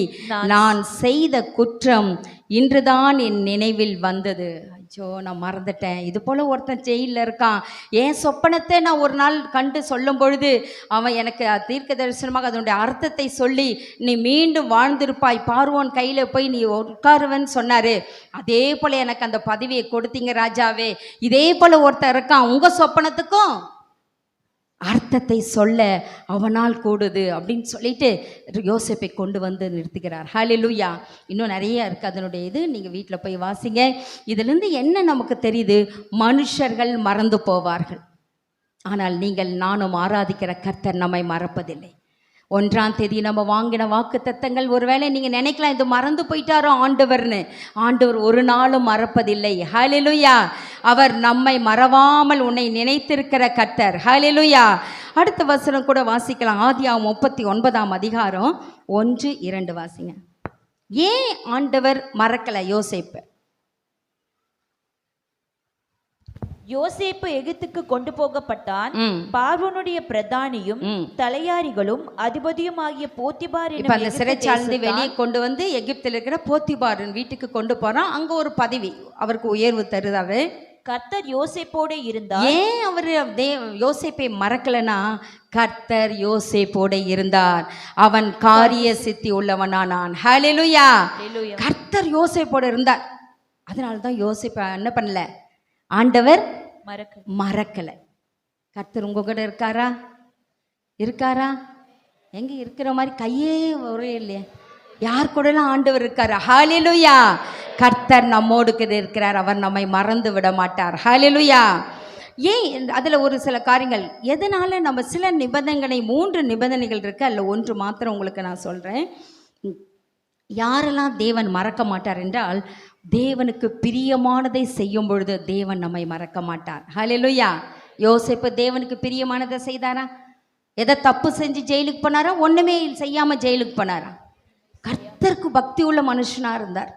Speaker 3: நான் செய்த குற்றம் இன்றுதான் என் நினைவில் வந்தது. அச்சோ நான் மறந்துட்டேன். இது போல் ஒருத்தன் ஜெயிலில் இருக்கான். என் சொப்பனத்தை நான் ஒரு நாள் கண்டு சொல்லும் பொழுது அவன் எனக்கு தீர்க்க தரிசனமாக அதனுடைய அர்த்தத்தை சொல்லி, நீ மீண்டும் வாழ்ந்திருப்பாய், பார்வோன் கையில் போய் நீ உட்காருவன்னு சொன்னார். அதே போல் எனக்கு அந்த பதவியை கொடுத்தீங்க ராஜாவே. இதே போல் ஒருத்தன் இருக்கான், உங்கள் சொப்பனத்துக்கும் அர்த்தத்தை சொல்ல அவனால் கூடுது அப்படின்னு சொல்லிட்டு யோசேப்பை கொண்டு வந்து நிறுத்துகிறார். ஹல்லேலூயா. இன்னும் நிறைய இருக்குது அதனுடைய இது, நீங்கள் வீட்டில் போய் வாசிங்க. இதிலிருந்து என்ன நமக்கு தெரியுது, மனுஷர்கள் மறந்து போவார்கள், ஆனால் நீங்கள் நானும் ஆராதிக்கிற கர்த்தர் நம்மை மறப்பதில்லை. 1ஆம் தேதி நம்ம வாங்கின வாக்கு தத்தங்கள், ஒருவேளை நீங்கள் நினைக்கலாம் இது மறந்து போயிட்டாரோ ஆண்டவர்னு. ஆண்டவர் ஒரு நாளும் மறப்பதில்லை. ஹல்லேலூயா. அவர் நம்மை மறவாமல் உன்னை நினைத்திருக்கிற கர்த்தர். ஹல்லேலூயா. அடுத்த வசனம் கூட வாசிக்கலாம். ஆதியாகமம் 39ஆம் அதிகாரம் 1-2 வாசிங்க. ஏன் ஆண்டவர் மறக்கலை யோசேப்பு?
Speaker 4: யோசேப்பு எகிப்துக்கு கொண்டு போகப்பட்டான். பார்வோனுடைய பிரதானியும் தலையாரிகளும் அதிபதியும் ஆகிய போத்திபார்
Speaker 3: அந்த சிறைச்சாலை வெளியே கொண்டு வந்து எகிப்தில் இருக்கிற போத்திபாரின் வீட்டுக்கு கொண்டு போறான். அங்க ஒரு பதவி அவருக்கு உயர்வு தருதாரு.
Speaker 4: கர்த்தர் யோசேப்போட இருந்தார்.
Speaker 3: ஏன் அவர் யோசேப்பை மறக்கலனா, கர்த்தர் யோசேப்போட இருந்தார், அவன் காரிய சித்தி உள்ளவனானான். ஹல்லேலூயா. கர்த்தர் யோசேப்போட இருந்தார். அதனால்தான் யோசேப்பை என்ன பண்ணல, ஆண்டவர் மறக்கல. கர்த்தர் உங்க கூட இருக்காரா? இருக்காரா? எங்க இருக்கிற மாதிரி கையே ஒரே இல்லையா? யார் கூடலாம் ஆண்டவர் இருக்காரு. ஹல்லேலூயா. கர்த்தர் நம்மோடு கூட இருக்கிறார், அவர் நம்மை மறந்து விட மாட்டார். ஹல்லேலூயா. ஏன் அதில் ஒரு சில காரியங்கள், எதனால நம்ம சில நிபந்தனைகளை, 3 நிபந்தனைகள் இருக்கு, அதில் ஒன்று மாத்திரம் உங்களுக்கு நான் சொல்றேன். யாரெல்லாம் தேவன் மறக்க மாட்டார் என்றால், தேவனுக்கு பிரியமானதை செய்யும் பொழுது தேவன் நம்மை மறக்க மாட்டார். ஹல்லேலூயா. யோசேப்பு தேவனுக்கு பிரியமானதை செய்தாரா? எதை தப்பு செஞ்சு ஜெயிலுக்கு போனாரா? ஒன்றுமே செய்யாமல் ஜெயிலுக்கு போனாரா? கர்த்தருக்கு பக்தி உள்ள மனுஷனாக இருந்தார்.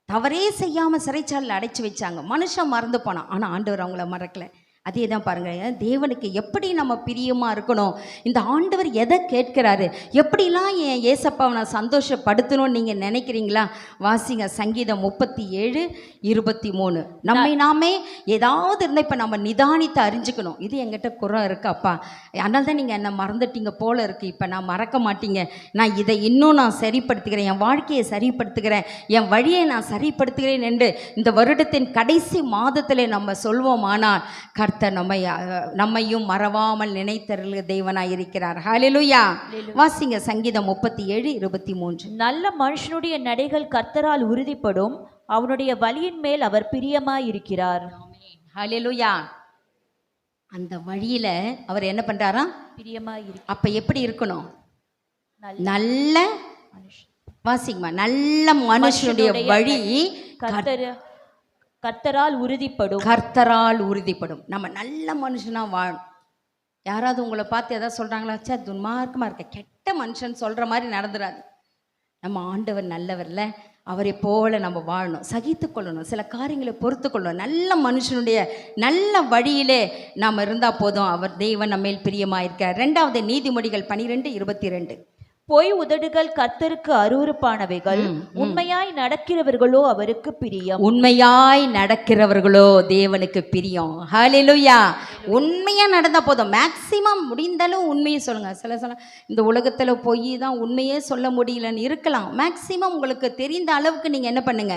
Speaker 3: தவறே செய்யாமல் சிறைச்சாலையில் அடைச்சி வச்சாங்க. மனுஷன் மறந்து போனான், ஆனால் ஆண்டவர் அவங்கள மறக்கலை. அதே தான் பாருங்கள், தேவனுக்கு எப்படி நம்ம பிரியமாக இருக்கணும். இந்த ஆண்டவர் எதை கேட்கிறாரு, எப்படிலாம் என் ஏசப்பாவை நான் சந்தோஷப்படுத்தணும்னு நீங்கள் நினைக்கிறீங்களா? வாசிங்க சங்கீதம் 37:23. நம்மை நாமே ஏதாவது இருந்தால் இப்போ நம்ம நிதானித்து அறிஞ்சுக்கணும், இது என்கிட்ட குறை இருக்காப்பா, அதனால தான் நீங்கள் என்னை மறந்துட்டீங்க போல இருக்குது, இப்போ நான் மறக்க மாட்டீங்க, நான் இதை இன்னும் நான் சரிப்படுத்துகிறேன், என் வாழ்க்கையை சரிப்படுத்துகிறேன், என் வழியை நான் சரிப்படுத்துகிறேன் என்று இந்த வருடத்தின் கடைசி மாதத்தில் நம்ம சொல்வோம். ஆனால் கர்த்தர் நம்மையும் மறவாமல் நினைத்தருள் தேவனாய் இருக்கிறார். ஹல்லேலூயா. வாசிங்க சங்கீதம் 37:23.
Speaker 4: நல்ல மனுஷனுடைய நடைகள் கர்த்தரால் உறுதிப்படும், அவனுடைய வழியின் மேல் அவர் பிரியமாய் இருக்கிறார்.
Speaker 3: ஹல்லேலூயா. அந்த வழியில அவர் என்ன பண்றாரா?
Speaker 4: பிரியமாய் இருக்கிறார்.
Speaker 3: அப்ப எப்படி இருக்கணும்? நல்ல வாசிங்கம்மா, நல்ல மனுஷனுடைய வழி
Speaker 4: கர்த்தரால் உறுதிப்படும்.
Speaker 3: கர்த்தரால் உறுதிப்படும். நம்ம நல்ல மனுஷனா வாழும். யாராவது உங்களை பார்த்து எதாவது சொல்றாங்களா, சே துன்மார்க்கமா இருக்க, கெட்ட மனுஷன் சொல்ற மாதிரி நடந்துடாது. நம்ம ஆண்டவர் நல்லவர்ல, அவரை போல நம்ம வாழணும், சகித்து கொள்ளணும், சில காரியங்களை பொறுத்து கொள்ளணும். நல்ல மனுஷனுடைய நல்ல வழியிலே நாம் இருந்தால் போதும், அவர் தேவன் நம்மேல் பிரியமாயிருக்கார். 2வது நீதிமொழிகள் 12:22.
Speaker 4: பொய் உதடுகள் கர்த்தருக்கு அருவருப்பானவைகள், உண்மையாய் நடக்கிறவர்களோ அவருக்கு பிரியம்.
Speaker 3: உண்மையாய் நடக்கிறவர்களோ தேவனுக்கு பிரியம். ஹல்லேலூயா. உண்மையா நடந்தா போதும். மேக்சிமம் முடிந்தாலும் உண்மையை சொல்லுங்க. சில இந்த உலகத்துல பொய் தான் உண்மையே சொல்ல முடியலன்னு இருக்கலாம். மேக்சிமம் உங்களுக்கு தெரிந்த அளவுக்கு நீங்க என்ன பண்ணுங்க,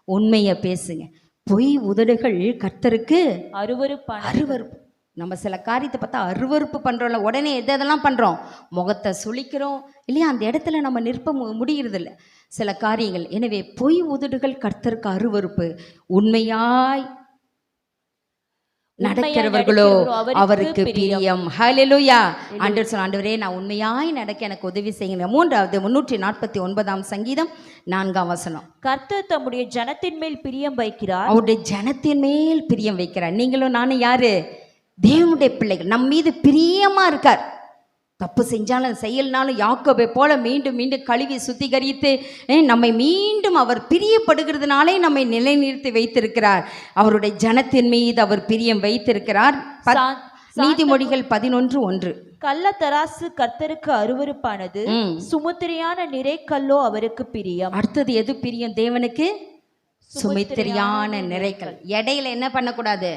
Speaker 3: உண்மையை பேசுங்க. பொய் உதடுகள் கர்த்தருக்கு அருவருப்பு. நம்ம சில காரியத்தை பார்த்தா அருவருப்பு பண்ணுறோம்ல, உடனே எதெல்லாம் பண்ணுறோம், முகத்தை சுளிக்கிறோம் இல்லையா, அந்த இடத்துல நம்ம நிற்ப முடியறதில்ல சில காரியங்கள். எனவே பொய் உதடுகள் கர்த்தருக்கு அருவருப்பு, உண்மையாய் நடக்கிறவர்களோ அவருக்கு பிரியம். ஹல்லேலூயா. ஆண்டவர் சொன்ன, ஆண்டவரே நான் உண்மையாய் நடக்க எனக்கு உதவி செய்யுங்க. 349 சங்கீதம் 4 வசனம்.
Speaker 4: கர்த்தர் தம்முடைய ஜனத்தின் மேல் பிரியம் வைக்கிறார்.
Speaker 3: அவருடைய ஜனத்தின் மேல் பிரியம் வைக்கிறார். நீங்களும் நானும் யாரு? தேவனுடைய பிள்ளைகள். நம் மீது பிரியமா இருக்கார். தப்பு செஞ்சாலும் செயல்னாலும் யாக்கோபை போல மீண்டும் மீண்டும் கழுவி சுத்திகரித்து நம்மை மீண்டும் அவர் பிரியப்படுகிறதுனாலே நம்மை நிலைநிறுத்தி வைத்திருக்கிறார். அவருடைய ஜனத்தின் மீது அவர் பிரியம் வைத்திருக்கிறார். நீதிமொழிகள் 11:1.
Speaker 4: கள்ள தராசு கர்த்தருக்கு அருவருப்பானது, சுமுத்திரியான நிறைக்கல்லோ அவருக்கு பிரியம்.
Speaker 3: அடுத்தது எது பிரியம் தேவனுக்கு? சுமுத்திரியான நிறைக்கல். இடையில என்ன பண்ணக்கூடாது?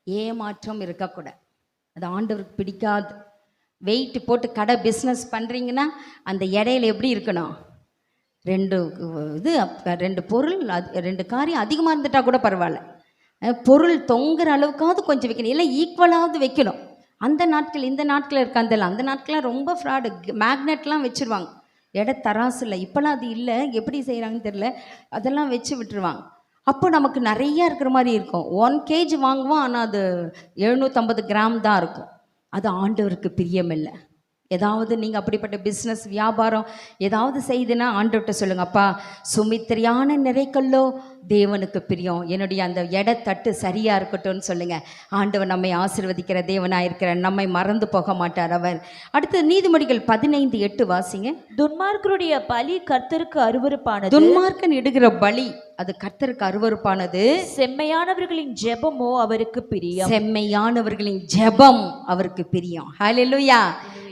Speaker 3: ஏமாற்றம் இருக்கக்கூடாது. அது ஆண்டவருக்கு பிடிக்காது. வெயிட் போட்டு கடை பிஸ்னஸ் பண்ணுறீங்கன்னா அந்த இடையில எப்படி இருக்கணும்? ரெண்டு பொருள், 2 காரியம் அதிகமாக இருந்துட்டா கூட பரவாயில்ல, பொருள் தொங்குற அளவுக்காவது கொஞ்சம் வைக்கணும், இல்லை ஈக்குவலாவது வைக்கணும். அந்த நாட்கள் இந்த நாட்களில் இருக்காந்தல, அந்த நாட்கள்லாம் ரொம்ப ஃப்ராடு. மேக்னெட்லாம் வச்சுருவாங்க தராசில். இப்போலாம் அது இல்லை, எப்படி செய்கிறாங்கன்னு தெரில, அதெல்லாம் வச்சு விட்டுருவாங்க. அப்போ நமக்கு நிறையா இருக்கிற மாதிரி இருக்கும். 1 kg வாங்குவோம், ஆனால் அது 750 கிராம் தான் இருக்கும். அது ஆண்டவருக்கு பிரியம் இல்லை. ஏதாவது நீங்கள் அப்படிப்பட்ட பிஸ்னஸ் வியாபாரம் ஏதாவது செய்துன்னா ஆண்டவர்கிட்ட சொல்லுங்க, அப்பா சுமித்திரியான நிறைக்கல்லோ தேவனுக்கு பிரியம், என்னுடைய அந்த எடத்தட்டு சரியாக இருக்கட்டும்னு சொல்லுங்கள். ஆண்டவர் நம்மை ஆசீர்வதிக்கிற தேவனாக இருக்கிறார், நம்மை மறந்து போக மாட்டார் அவர். அடுத்து நீதிமொழிகள் 15:8 வாசிங்க.
Speaker 4: துன்மார்க்கருடைய பலி கர்த்தருக்கு அருவருப்பானது.
Speaker 3: துன்மார்க்கன் இடுகிற பலி அது கர்த்தருக்கு அருவருப்பானது.
Speaker 4: செம்மையானவர்களின் ஜெபமோ அவருக்கு பிரியம்.
Speaker 3: செம்மையானவர்களின் ஜெபம் அவருக்கு பிரியம். ஹல்லேலூயா.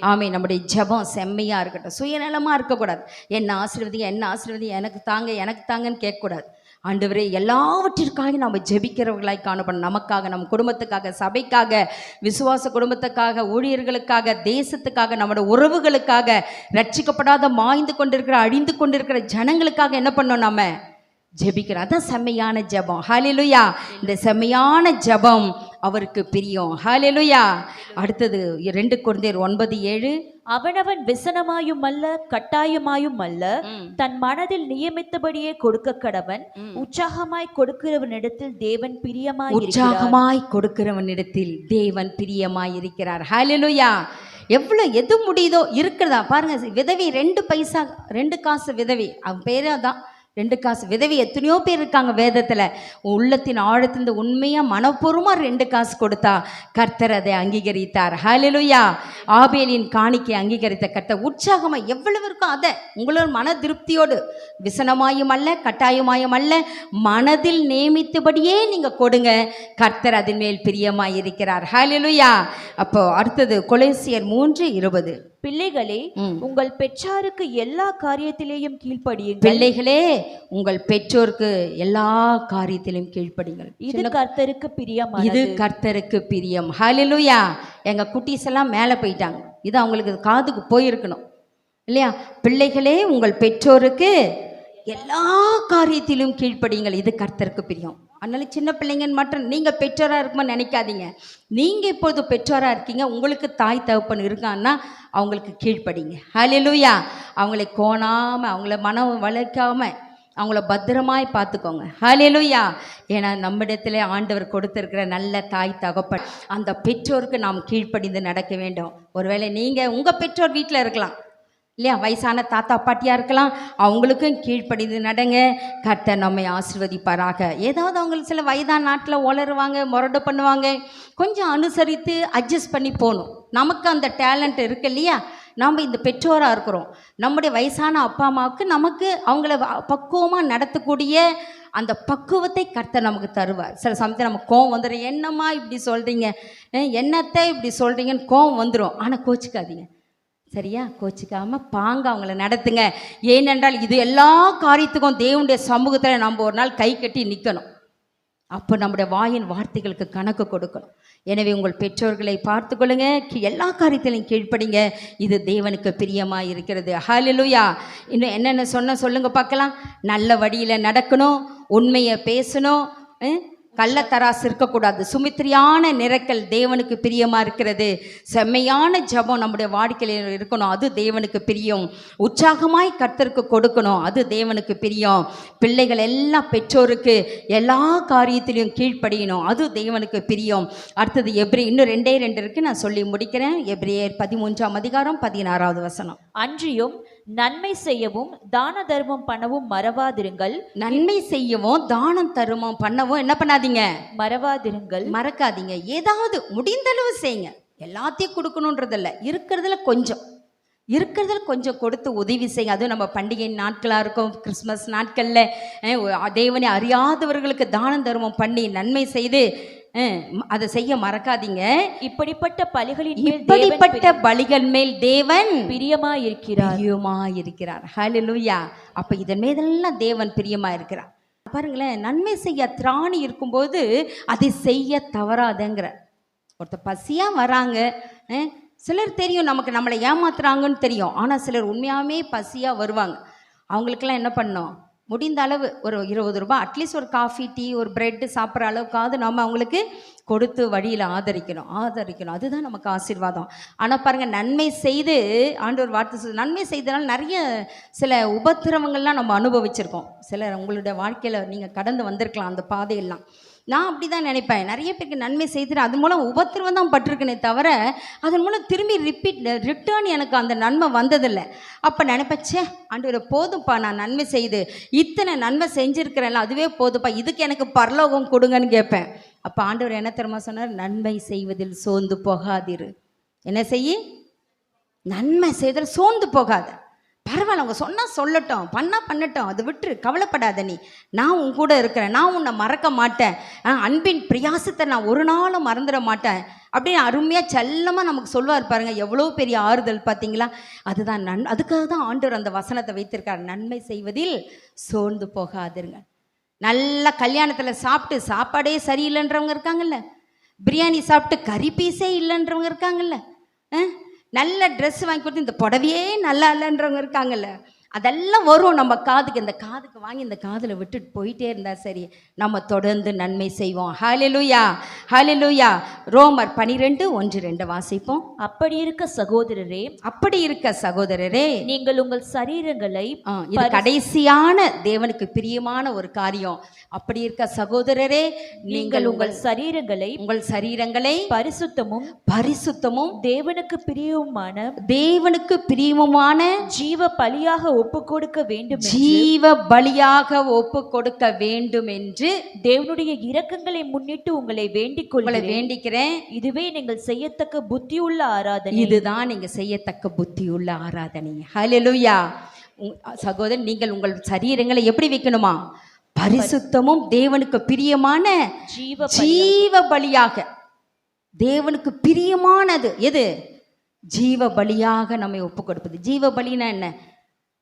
Speaker 3: ஆமே. நம்முடைய ஜெபம் செம்மையாக இருக்கட்டும். சுயநலமாக இருக்கக்கூடாது. என்ன ஆசீர்வதிங்க, என்ன ஆசீர்வதிங்க, எனக்கு தாங்க, எனக்கு தாங்கன்னு கேட்கக்கூடாது. ஆண்டவரே எல்லாவற்றிற்காக நம்ம ஜெபிக்கிறவர்களாய் காணப்படும். நமக்காக, நம் குடும்பத்துக்காக, சபைக்காக, விசுவாச குடும்பத்துக்காக, ஊழியர்களுக்காக, தேசத்துக்காக, நம்முடைய உறவுகளுக்காக, ரட்சிக்கப்படாத மாய்ந்து கொண்டிருக்கிற அழிந்து கொண்டிருக்கிற ஜனங்களுக்காக என்ன பண்ணோம்? நம்ம ஜெபிக்கிறோம். அதான் செம்மையான ஜெபம். ஹல்லேலூயா. இந்த செம்மையான ஜெபம் அவருக்கு பிரியம். ஹல்லேலூயா. அடுத்தது 2 கொரிந்தியர் 9:7.
Speaker 4: அவனவன் விசனமாயும் அல்ல கட்டாயமாயும் அல்ல, தன் மனதில் நியமித்தபடியே கொடுக்க கடவன். உற்சாகமாய் கொடுக்கிறவனிடத்தில் தேவன் பிரியமாய்
Speaker 3: உற்சாகமாய் கொடுக்கிறவனிடத்தில் தேவன் பிரியமாய் இருக்கிறார். ஹல்லேலூயா. எது முடியுதோ இருக்கிறதா பாருங்க. விதவி 2 பைசா 2 காசு விதவி, அவன் பேரே அதான் 2 காசு விதவி. எத்தனையோ பேர் இருக்காங்க வேதத்தில். உள்ளத்தின் ஆழத்திலிருந்து உண்மையாக மனப்பூர்வமாக 2 காசு கொடுத்தா கர்த்தர் அதை அங்கீகரித்தார். ஹல்லேலூயா. ஆபேலின் காணிக்கை அங்கீகரித்த கர்த்தர். உற்சாகமாக எவ்வளவு இருக்கோ அதை உங்களோட மன திருப்தியோடு, விசனமாயும் அல்ல கட்டாயமாயும் அல்ல, மனதில் நியமித்தபடியே நீங்கள் கொடுங்க. கர்த்தர் அதன் மேல் பிரியமாய் இருக்கிறார். ஹல்லேலூயா. அப்போ அடுத்தது கொலோசியர் 3:20.
Speaker 4: பிள்ளைகளே உங்கள் பெற்றாருக்கு எல்லா காரியத்திலேயும் கீழ்ப்படியுங்கள்.
Speaker 3: பிள்ளைகளே உங்கள் பெற்றோருக்கு எல்லா காரியத்திலும் கீழ்ப்படிங்கள்.
Speaker 4: இது கர்த்தருக்கு பிரியம்.
Speaker 3: இது கர்த்தருக்கு பிரியம். ஹல்லேலூயா. எங்க குட்டீஸ் எல்லாம் மேலே போயிட்டாங்க. இது அவங்களுக்கு காதுக்கு போயிருக்கணும் இல்லையா? பிள்ளைகளே உங்கள் பெற்றோருக்கு எல்லா காரியத்திலும் கீழ்ப்படியுங்கள், இது கர்த்தருக்கு பிரியம். அதனால சின்ன பிள்ளைங்கன்னு மட்டும் நீங்கள் பெற்றோராக இருக்குமா நினைக்காதீங்க. நீங்கள் இப்பொழுது பெற்றோராக இருக்கீங்க, உங்களுக்கு தாய் தகப்பன் இருக்கான்னா அவங்களுக்கு கீழ்ப்படிங்க. ஹல்லேலூயா. அவங்களை கோணாமல், அவங்கள மனம் வளர்க்காமல், அவங்கள பத்திரமாய் பார்த்துக்கோங்க. ஹல்லேலூயா. ஏன்னா நம்மிடத்திலே ஆண்டவர் கொடுத்திருக்கிற நல்ல தாய் தகப்பன், அந்த பெற்றோருக்கு நாம் கீழ்ப்படிந்து நடக்க வேண்டும். ஒருவேளை நீங்கள் உங்கள் பெற்றோர் வீட்டில் இருக்கலாம் இல்லையா, வயசான தாத்தா பாட்டியாக இருக்கலாம், அவங்களுக்கும் கீழ்ப்படிந்து நடங்க. கர்த்தர் நம்மை ஆசீர்வதிப்பாராக. ஏதாவது அவங்களுக்கு சில வயதான நாட்டில் உளருவாங்க, முரடு பண்ணுவாங்க, கொஞ்சம் அனுசரித்து அட்ஜஸ்ட் பண்ணி போகணும். நமக்கு அந்த டேலண்ட் இருக்கு இல்லையா? நாம் இந்த பெற்றோராக இருக்கிறோம், நம்முடைய வயசான அப்பா அம்மாவுக்கு நமக்கு அவங்கள பக்குவமாக நடத்தக்கூடிய அந்த பக்குவத்தை கர்த்தர் நமக்கு தருவார். சில சமயத்தில் நமக்கு கோவம் வந்துடும். என்னம்மா இப்படி சொல்கிறீங்க, என்னத்தை இப்படி சொல்கிறீங்கன்னு கோவம் வந்துடும். ஆனால் கோச்சிக்காதீங்க சரியா? கோச்சிக்காமல் பாங்க அவங்கள நடத்துங்க. ஏனென்றால் இது எல்லா காரியத்துக்கும் தேவனுடைய சமூகத்தில் நம்ம ஒரு நாள் கை கட்டி நிற்கணும். அப்போ நம்முடைய வாயின் வார்த்தைகளுக்கு கணக்கு கொடுக்கணும். எனவே உங்கள் பெற்றோர்களை பார்த்து கொள்ளுங்க, எல்லா காரியத்திலையும் கீழ்ப்படிங்க, இது தேவனுக்கு பிரியமாக இருக்கிறது. ஹல்லேலூயா. இன்னும் என்னென்ன சொல்லுங்க பார்க்கலாம். நல்ல வழியில் நடக்கணும், உண்மையை பேசணும், கள்ளத்தராசு இருக்கக்கூடாது. சுமித்திரியான நிரக்கல் தேவனுக்கு பிரியமா இருக்கிறது. செம்மையான ஜெபம் நம்முடைய வாழ்க்கையில் இருக்கணும், அது தேவனுக்கு பிரியம். உற்சாகமாய் கர்த்தருக்கு கொடுக்கணும், அது தேவனுக்கு பிரியம். பிள்ளைகள் எல்லாம் பெற்றோருக்கு எல்லா காரியத்திலையும் கீழ்ப்படியணும், அது தேவனுக்கு பிரியம். அடுத்தது இன்னும் 2 இருக்கு, நான் சொல்லி முடிக்கிறேன். எபிரேயர் 13ஆம் அதிகாரம் 16வது வசனம்.
Speaker 4: அன்றியும் நன்மை செய்யவும் தான தர்மம் பண்ணவும் மறவாதிருங்கள்.
Speaker 3: நன்மை செய்யவும் தானம் தருமம் பண்ணவும் என்ன பண்ணாதீங்க,
Speaker 4: மறவாதிருங்கள்.
Speaker 3: மறக்காதீங்க. ஏதாவது முடிந்த அளவு செய்யுங்க. எல்லாத்தையும் கொடுக்கணுன்றதில்ல, இருக்கிறதுல கொஞ்சம் கொடுத்து உதவி செய்யுங்க. அதுவும் நம்ம பண்டிகை நாட்களாக இருக்கும், கிறிஸ்மஸ் நாட்களில் தேவனை அறியாதவர்களுக்கு தானம் தர்மம் பண்ணி நன்மை செய்து அதை செய்ய மறக்காதீங்க.
Speaker 4: இப்படிப்பட்ட
Speaker 3: பலிகள் மேல் தேவன்
Speaker 4: பிரியமாயிருக்கிறார்.
Speaker 3: ஹல்லேலூயா. அப்ப இதன் மீதெல்லாம் தேவன் பிரியமா இருக்கிறார். பாருங்களேன், நன்மை செய்ய திராணி இருக்கும்போது அதை செய்ய தவறாதங்கிற. ஒருத்தர் பசியா வராங்க, சிலர் தெரியும் நமக்கு நம்மளை ஏமாத்துறாங்கன்னு தெரியும், ஆனா சிலர் உண்மையாவே பசியா வருவாங்க. அவங்களுக்கெல்லாம் என்ன பண்ணோம், முடிந்த அளவு ஒரு 20 ரூபாய் அட்லீஸ்ட் ஒரு காஃபி டீ ஒரு பிரெட்டு சாப்பிட்ற அளவுக்காவது நம்ம அவங்களுக்கு கொடுத்து வழியில் ஆதரிக்கணும். அதுதான் நமக்கு ஆசீர்வாதம். ஆனால் பாருங்கள், நன்மை செய்து ஆண்டவர் வார்த்தை நன்மை செய்தனால நிறைய சில உபத்திரவங்கள்லாம் நம்ம அனுபவிச்சிருக்கோம். சிலர் உங்களுடைய வாழ்க்கையில் நீங்கள் கடந்து வந்திருக்கலாம் அந்த பாதையெல்லாம். நான் அப்படி தான் நினைப்பேன். நிறைய பேருக்கு நன்மை செய்துட்டு அது மூலம் உபத்திரவம் தான் பட்டிருக்கனே தவிர அதன் மூலம் திரும்பி ரிட்டர்ன் எனக்கு அந்த நன்மை வந்ததில்லை. அப்போ நினைப்பச்சே, ஆண்டவரே போதும்ப்பா, நான் நன்மை செய்து இத்தனை நன்மை செஞ்சுருக்கிறேன்ல, அதுவே போதும்ப்பா, இதுக்கு எனக்கு பரலோகம் கொடுங்கன்னு கேட்பேன். அப்போ ஆண்டவர் என்ன தெரியுமா சொன்னார், நன்மை செய்வதில் சோர்ந்து போகாதிரு. என்ன செய்ய, நன்மை செய்தல் சோர்ந்து போகாத. பரவாயில்ல, அவங்க சொன்னால் சொல்லட்டும், பண்ணட்டும், அதை விட்டு கவலைப்படாத, நீ நான் உன் கூட இருக்கிறேன், நான் உன்னை மறக்க மாட்டேன், அன்பின் பிரியாசத்தை நான் ஒரு நாளும் மறந்துட மாட்டேன் அப்படின்னு அருமையாக செல்லமாக நமக்கு சொல்வார். பாருங்க, எவ்வளோ பெரிய ஆறுதல் பார்த்தீங்களா. அதுதான் அதுக்காக தான் ஆண்டவர் அந்த வசனத்தை வைத்திருக்கார், நன்மை செய்வதில் சோர்ந்து போகாதிருங்க. நல்ல கல்யாணத்தில் சாப்பிட்டு சாப்பாடே சரியில்லைன்றவங்க இருக்காங்கல்ல, பிரியாணி சாப்பிட்டு கறி பீஸே இல்லைன்றவங்க இருக்காங்கல்ல, நல்ல ட்ரெஸ் வாங்கி கொடுத்து இந்த புடவையே நல்லா இல்லைன்றவங்க இருக்காங்கல்ல. அதெல்லாம் வரும் நம்ம காதுக்கு. இந்த காதுக்கு வாங்கி இந்த காதில் விட்டுட்டு போயிட்டே இருந்தால் சரி, நம்ம தொடர்ந்து நன்மை செய்வோம். ஹல்லேலூயா, ஹல்லேலூயா. ரோமர் 12:1-2 வாசிப்போம்.
Speaker 4: அப்படி இருக்க சகோதரரே, நீங்கள் உங்கள் சரீரங்களை,
Speaker 3: இது கடைசியான தேவனுக்கு பிரியமான ஒரு காரியம். அப்படி இருக்க சகோதரரே, நீங்கள் உங்கள் சரீரங்களை பரிசுத்தமும்
Speaker 4: தேவனுக்கு
Speaker 3: பிரியமுமான
Speaker 4: ஜீவ பலியாக ஒப்பு
Speaker 3: கொடுக்க வேண்டும் என்று
Speaker 4: தேவனுடைய இரக்கங்களை முன்னிட்டு உங்களை
Speaker 3: வேண்டிக்கிறேன்.
Speaker 4: இதுவே நீங்கள் செய்யத்தக்க புத்தியுள்ள ஆராதனை.
Speaker 3: இதுதான் நீங்க செய்யத்தக்க புத்தியுள்ள ஆராதனை. ஹல்லேலூயா. சகோதரன், நீங்கள் உங்கள் சரீரங்களை எப்படி வைக்கணுமா, பரிசுத்தமும் தேவனுக்கு பிரியமான ஜீவ பலியாக. தேவனுக்கு பிரியமானது எது? ஜீவ பலியாக நம்மை ஒப்பு கொடுப்பது. ஜீவ பலினா என்ன?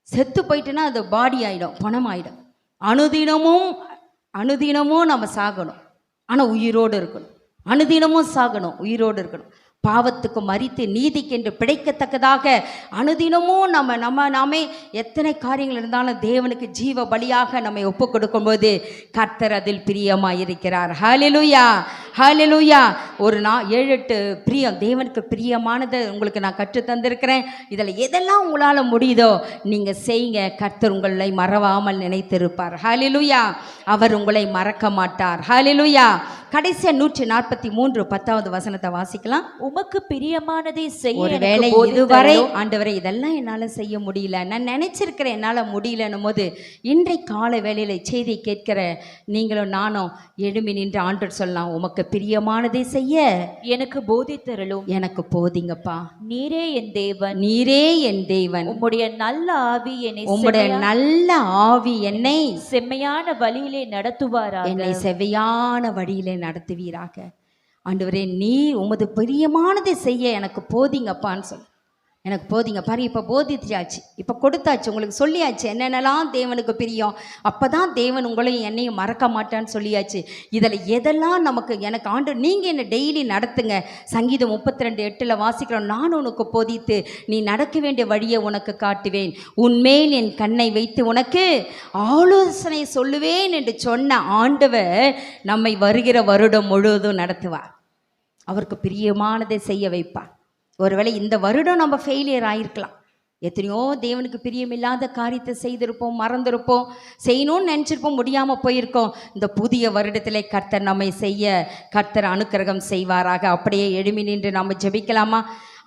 Speaker 3: செத்து போயிட்டுன்னா அது பாடி ஆகிடும், பணம் ஆகிடும். அனுதினமும் நம்ம சாகணும், ஆனால் உயிரோடு இருக்கணும். அனுதினமும் சாகணும், உயிரோடு இருக்கணும். பாவத்துக்கு மரித்து நீதிக்கென்று பிழைக்கத்தக்கதாக அனுதினமும் நாமே எத்தனை காரியங்கள் இருந்தாலும் தேவனுக்கு ஜீவ பலியாக நம்மை ஒப்பு கொடுக்கும்போது கர்த்தர் அதில் பிரியமாயிருக்கிறார். ஹல்லேலூயா, ஹல்லேலூயா. ஒரு 7-8 பிரியம், தேவனுக்கு பிரியமானதை உங்களுக்கு நான் கற்று தந்திருக்கிறேன். இதில் எதெல்லாம் உங்களால் முடியுதோ நீங்கள் செய்யுங்க. கர்த்தர் உங்களை மறவாமல் நினைத்திருப்பார். ஹல்லேலூயா. அவர் உங்களை மறக்க மாட்டார். ஹல்லேலூயா. கடைசியாக 143 10வது வசனத்தை வாசிக்கலாம்.
Speaker 4: உமக்கு பிரியமானதை செய்ய.
Speaker 3: ஒருவேளை இதுவரை ஆண்டவரே இதெல்லாம் என்னால் செய்ய முடியல, நான் நினைச்சிருக்கிறேன் என்னால் முடியலன்னும் போது இன்றை காலை வேளையில் செய்தி கேட்கிற நீங்களும் நானும் எழும்பி நின்று ஆண்டவர் சொல்லலாம், உமக்கு பிரியமானதை செய்ய
Speaker 4: எனக்கு போதித்தருளும்.
Speaker 3: எனக்கு போதிங்கப்பா.
Speaker 4: நீரே என் தேவன்,
Speaker 3: நீரே என் தேவன்.
Speaker 4: உம்முடைய நல்ல ஆவி என்னை செம்மையான வழியிலே நடத்துவாராக.
Speaker 3: என்னை செவ்வையான வழியிலே நடத்துவீராக. ஆண்டவரே, நீ உமது பிரியமானதை செய்ய எனக்கு போதிங்கப்பான்னு சொல். எனக்கு போதிங்க பாரு, இப்போ போதிச்சாச்சு, இப்போ கொடுத்தாச்சு, உங்களுக்கு சொல்லியாச்சு என்னென்னலாம் தேவனுக்கு பிரியம். அப்போ தான் தேவன் உங்களையும் என்னையும் மறக்க மாட்டான்னு சொல்லியாச்சு. இதில் எதெல்லாம் நமக்கு எனக்கு ஆண்டு நீங்கள் என்னை டெய்லி நடத்துங்க. சங்கீதம் 32:8 வாசிக்கிறோம், நான் உனக்கு போதித்து நீ நடக்க வேண்டிய வழியை உனக்கு காட்டுவேன், உன்மேல் என் கண்ணை வைத்து உனக்கு ஆலோசனை சொல்லுவேன் என்று சொன்ன ஆண்டவர் நம்மை வருகிற வருடம் முழுவதும் நடத்துவார். அவருக்கு பிரியமானதை செய்ய வைப்பார். ஒருவேளை இந்த வருடம் நம்ம ஃபெயிலியர் ஆகிருக்கலாம். எத்தனையோ தேவனுக்கு பிரியமில்லாத காரியத்தை செய்திருப்போம், மறந்துருப்போம், செய்யணும்னு நினச்சிருப்போம், முடியாமல் போயிருக்கோம். இந்த புதிய வருடத்தில் கர்த்தர் நம்மை செய்ய கர்த்தர் அனுக்கிரகம் செய்வாராக. அப்படியே எழுமி நின்று நம்ம ஜெபிக்கலாமா?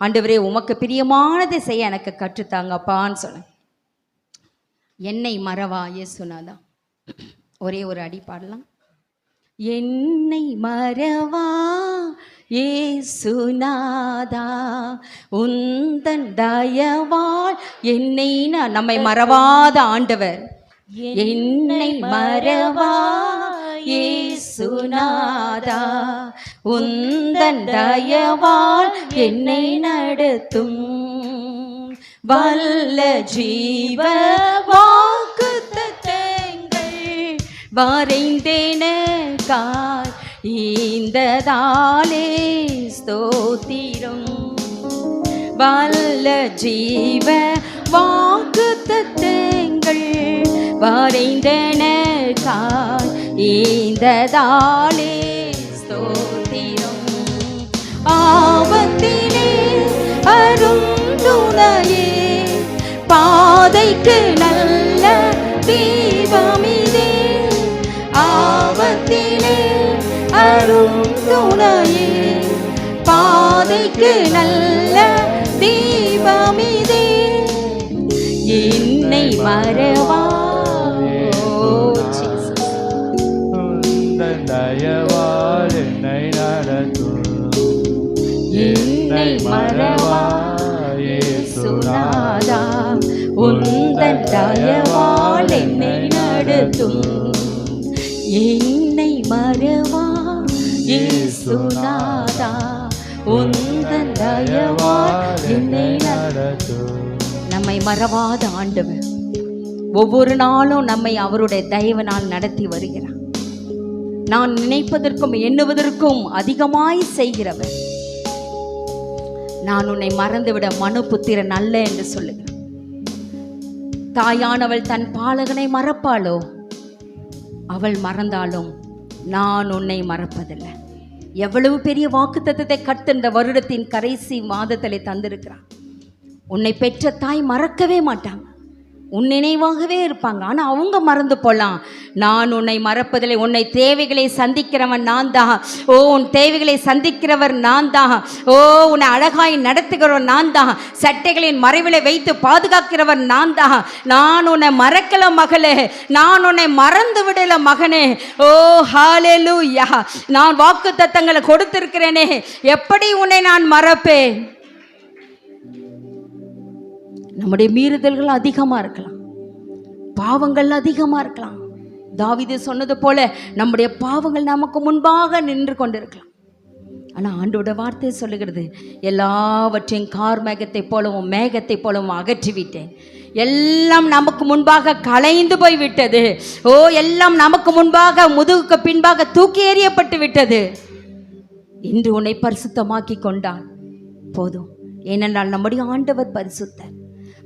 Speaker 3: ஆண்டவரே, உமக்கு பிரியமானதை செய்ய எனக்கு கற்றுத்தாங்கப்பான்னு சொன்னேன். என்னை மறவா இயேசுநாதா. ஒரே ஒரு அடி பாடலாம். என்னை மறவா இயேசுநாதா, உந்தன் தயவால் என்னை நம்மை மறவாத ஆண்டவர். என்னை மறவா இயேசுநாதா, உந்தன் தயவால் என்னை நடத்தும் வல்ல ஜீவ வாக்குத்தத்தங்கள் வரைந்தேனக்காய் ஈந்ததாலே ஸ்தோத்திரம். வல்ல ஜீவ வாக்குத்தத்தங்கள் வரைந்தேனக்காய் ஈந்ததாலே ஸ்தோத்திரம். ஆபத்திலே அருந்துணையே, பாதைக்கு நல்ல தீபமிதே. ஆபத்திலே அருந்துணையே, பாதைக்கு நல்ல தீபமிதே. என்னை மறவா
Speaker 5: தயவால் என்னை நடத்தும்.
Speaker 3: என்னை மறவா இயேசுநாதா, உந்தன் தயவால் என்னை நடத்தும். என்னை மறவா இயேசுநாதா, உந்தன் தயவால் என்னை நடத்தும். நம்மை மறவாத ஆண்டவர் ஒவ்வொரு நாளும் நம்மை அவருடைய தயவினால் நடத்தி வருகிறார். நான் நினைப்பதற்கும் எண்ணுவதற்கும் அதிகமாய் செய்கிறவர். நான் உன்னை மறந்துவிட மனுபுத்திரன் அல்ல என்று சொல்லுகிறார். தாயானவள் தன் பாலகனை மறப்பாளோ? அவள் மறந்தாலும் நான் உன்னை மறப்பதில்லை. எவ்வளவு பெரிய வாக்குத்தத்தத்தை கர்த்தர் இந்த வருடத்தின் கடைசி மாதத்திலே தந்திருக்கிறார். உன்னை பெற்ற தாய் மறக்கவே மாட்டாங்க, உன் நினைவாகவே இருப்பாங்க. ஆனால் அவங்க மறந்து போகலாம். நான் உன்னை மறப்பதில்லை. உன்னை தேவைகளை சந்திக்கிறவன் நான் தான். ஓ, உன் தேவைகளை சந்திக்கிறவர் நான் தான். ஓ, உன்னை அழகாய் நடத்துகிறவர் நான் தான். சட்டைகளின் மறைவிலை வைத்து பாதுகாக்கிறவர் நான் தான். நான் உன்னை மறக்கல மகளே, நான் உன்னை மறந்து விடல மகனே. ஓ ஹல்லேலூயா. நான் வாக்கு தத்தங்களை கொடுத்திருக்கிறேனே, எப்படி உன்னை நான் மறப்பேன்? நம்முடைய மீறுதல்கள் அதிகமாக இருக்கலாம், பாவங்கள் அதிகமாக இருக்கலாம். தாவீது சொன்னது போல நம்முடைய பாவங்கள் நமக்கு முன்பாக நின்று கொண்டிருக்கலாம். ஆனால் ஆண்டோட வார்த்தை சொல்லுகிறது, எல்லாவற்றையும் கார் மேகத்தை போலவும் மேகத்தை போலவும் அகற்றிவிட்டேன். எல்லாம் நமக்கு முன்பாக கலைந்து போய் விட்டது. ஓ, எல்லாம் நமக்கு முன்பாக முதுகுக்கு பின்பாக தூக்கி எறியப்பட்டு விட்டது. இன்று உன்னை பரிசுத்தமாக்கி கொண்டான் போதும். ஏனென்றால் நம்முடைய ஆண்டவர் பரிசுத்தர்.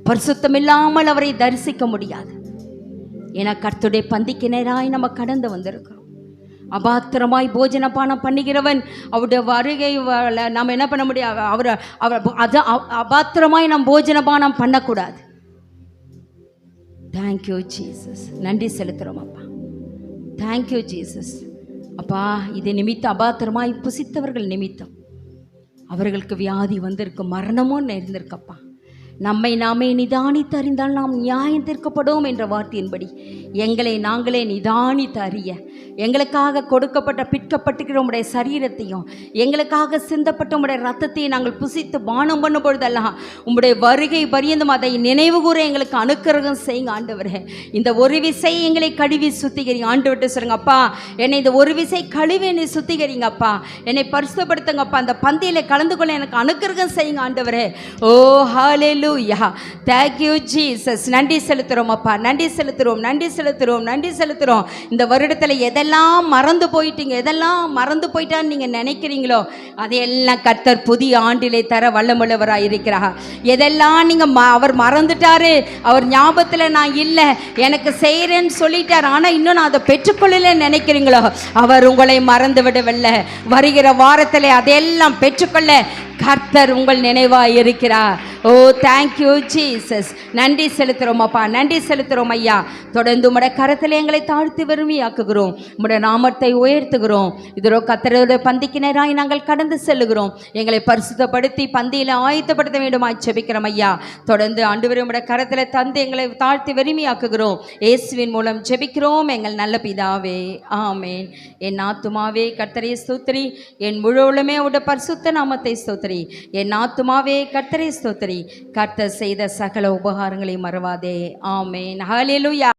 Speaker 3: பரிசுத்தம் இல்லாமல் அவரை தரிசிக்க முடியாது. ஏன்னா கர்த்தருடைய பந்திக்கு நேராய் நம்ம கடந்து வந்திருக்கிறோம். அபாத்திரமாய் போஜனபானம் பண்ணுகிறவன் அவருடைய வருகை நம்ம என்ன பண்ண முடியாது. அபாத்திரமாய் நாம் போஜனபானம் பண்ணக்கூடாது. Thank you Jesus. நன்றி செலுத்துகிறோம் அப்பா. Thank you Jesus. அப்பா, இது நிமித்தம் அபாத்திரமாய் புசித்தவர்கள் நிமித்தம் அவர்களுக்கு வியாதி வந்திருக்கு, மரணமும் நேர்ந்திருக்கப்பா. நம்மை நாமே நிதானித்து அறிந்தால் நாம் நியாயம் தீர்க்கப்படும் என்ற வார்த்தையின்படி எங்களை நாங்களே நிதானித்து அறிய, எங்களுக்காக கொடுக்கப்பட்ட பிற்கப்பட்டுக்கிற உம்முடைய சரீரத்தையும் எங்களுக்காக சிந்தப்பட்ட உம்முடைய ரத்தத்தையும் நாங்கள் புசித்து பானம் பண்ணும் பொழுதெல்லாம் உம்முடைய வருகை பரியந்தும் அதை நினைவு கூற எங்களுக்கு அனுக்கிரகம் செய்யுங்க ஆண்டவரே. இந்த ஒரு விசை எங்களை கழுவி சுத்திகரிங்க ஆண்டவர்கிட்ட சொல்லுங்க, அப்பா என்னை இந்த ஒரு விசை கழுவி என்னை சுத்திகரிங்க அப்பா, என்னை பரிசுத்தப்படுத்துங்க அப்பா, அந்த பந்தியில் கலந்து கொள்ள எனக்கு அனுக்கிரகம் செய்யுங்க ஆண்டவரே. ஓ ஹல்லேலூயா, தேங்க் யூ ஜீசஸ். நன்றி செலுத்துகிறோம் அப்பா, நன்றி செலுத்துகிறோம், நன்றி செலுத்துகிறோம், நன்றி செலுத்துகிறோம். இந்த வருடத்தில் எதெல்லாம் மறந்து போயிட்டீங்க, எதெல்லாம் மறந்து போயிட்டான்னு நீங்கள் நினைக்கிறீங்களோ அதையெல்லாம் கர்த்தர் புதிய ஆண்டிலே தர வல்லமுள்ளவராக இருக்கிறார். எதெல்லாம் நீங்கள் அவர் மறந்துட்டாரு, அவர் ஞாபகத்தில் நான் இல்லை, எனக்கு செய்கிறேன்னு சொல்லிட்டார், ஆனால் இன்னும் நான் அதை பெற்றுக்கொள்ளல நினைக்கிறீங்களோ, அவர் உங்களை மறந்து விடவில்லை. வருகிற வாரத்தில் அதையெல்லாம் பெற்றுக்கொள்ள கர்த்தர் உங்கள் நினைவாக இருக்கிறார். ஓ தேங்க்யூ ஜீசஸ். நன்றி செலுத்துகிறோம் அப்பா, நன்றி செலுத்துகிறோம் ஐயா. தொடர்ந்து உம்முடைய கரத்தில் எங்களை தாழ்த்தி வறுமையாக்குகிறோம், உம்முடைய நாமத்தை உயர்த்துகிறோம். இதோ கர்த்தருடைய பந்திக்கு நேராய் நாங்கள் கடந்து செல்லுகிறோம். எங்களை பரிசுத்தப்படுத்தி பந்தியில் ஆயத்தப்படுத்த வேண்டுமாய் ஜெபிக்கிறோம் ஐயா. தொடர்ந்து ஆண்டவரே உம்முடைய கரத்தில் தந்து எங்களை தாழ்த்தி வறுமையாக்குகிறோம். இயேசுவின் மூலம் ஜெபிக்கிறோம் எங்கள் நல்ல பிதாவே, ஆமேன். என் ஆத்துமாவே கர்த்தரை ஸ்தோத்திரி, என் முழு உள்ளமே உடைய பரிசுத்த நாமத்தை ஸ்தோத்திரி. என் ஆத்துமாவே கர்த்தரை ஸ்தோத்திரி, கர்த்தர் செய்த சகல உபகாரங்களை மறவாதே. ஆமேன். ஹல்லேலூயா.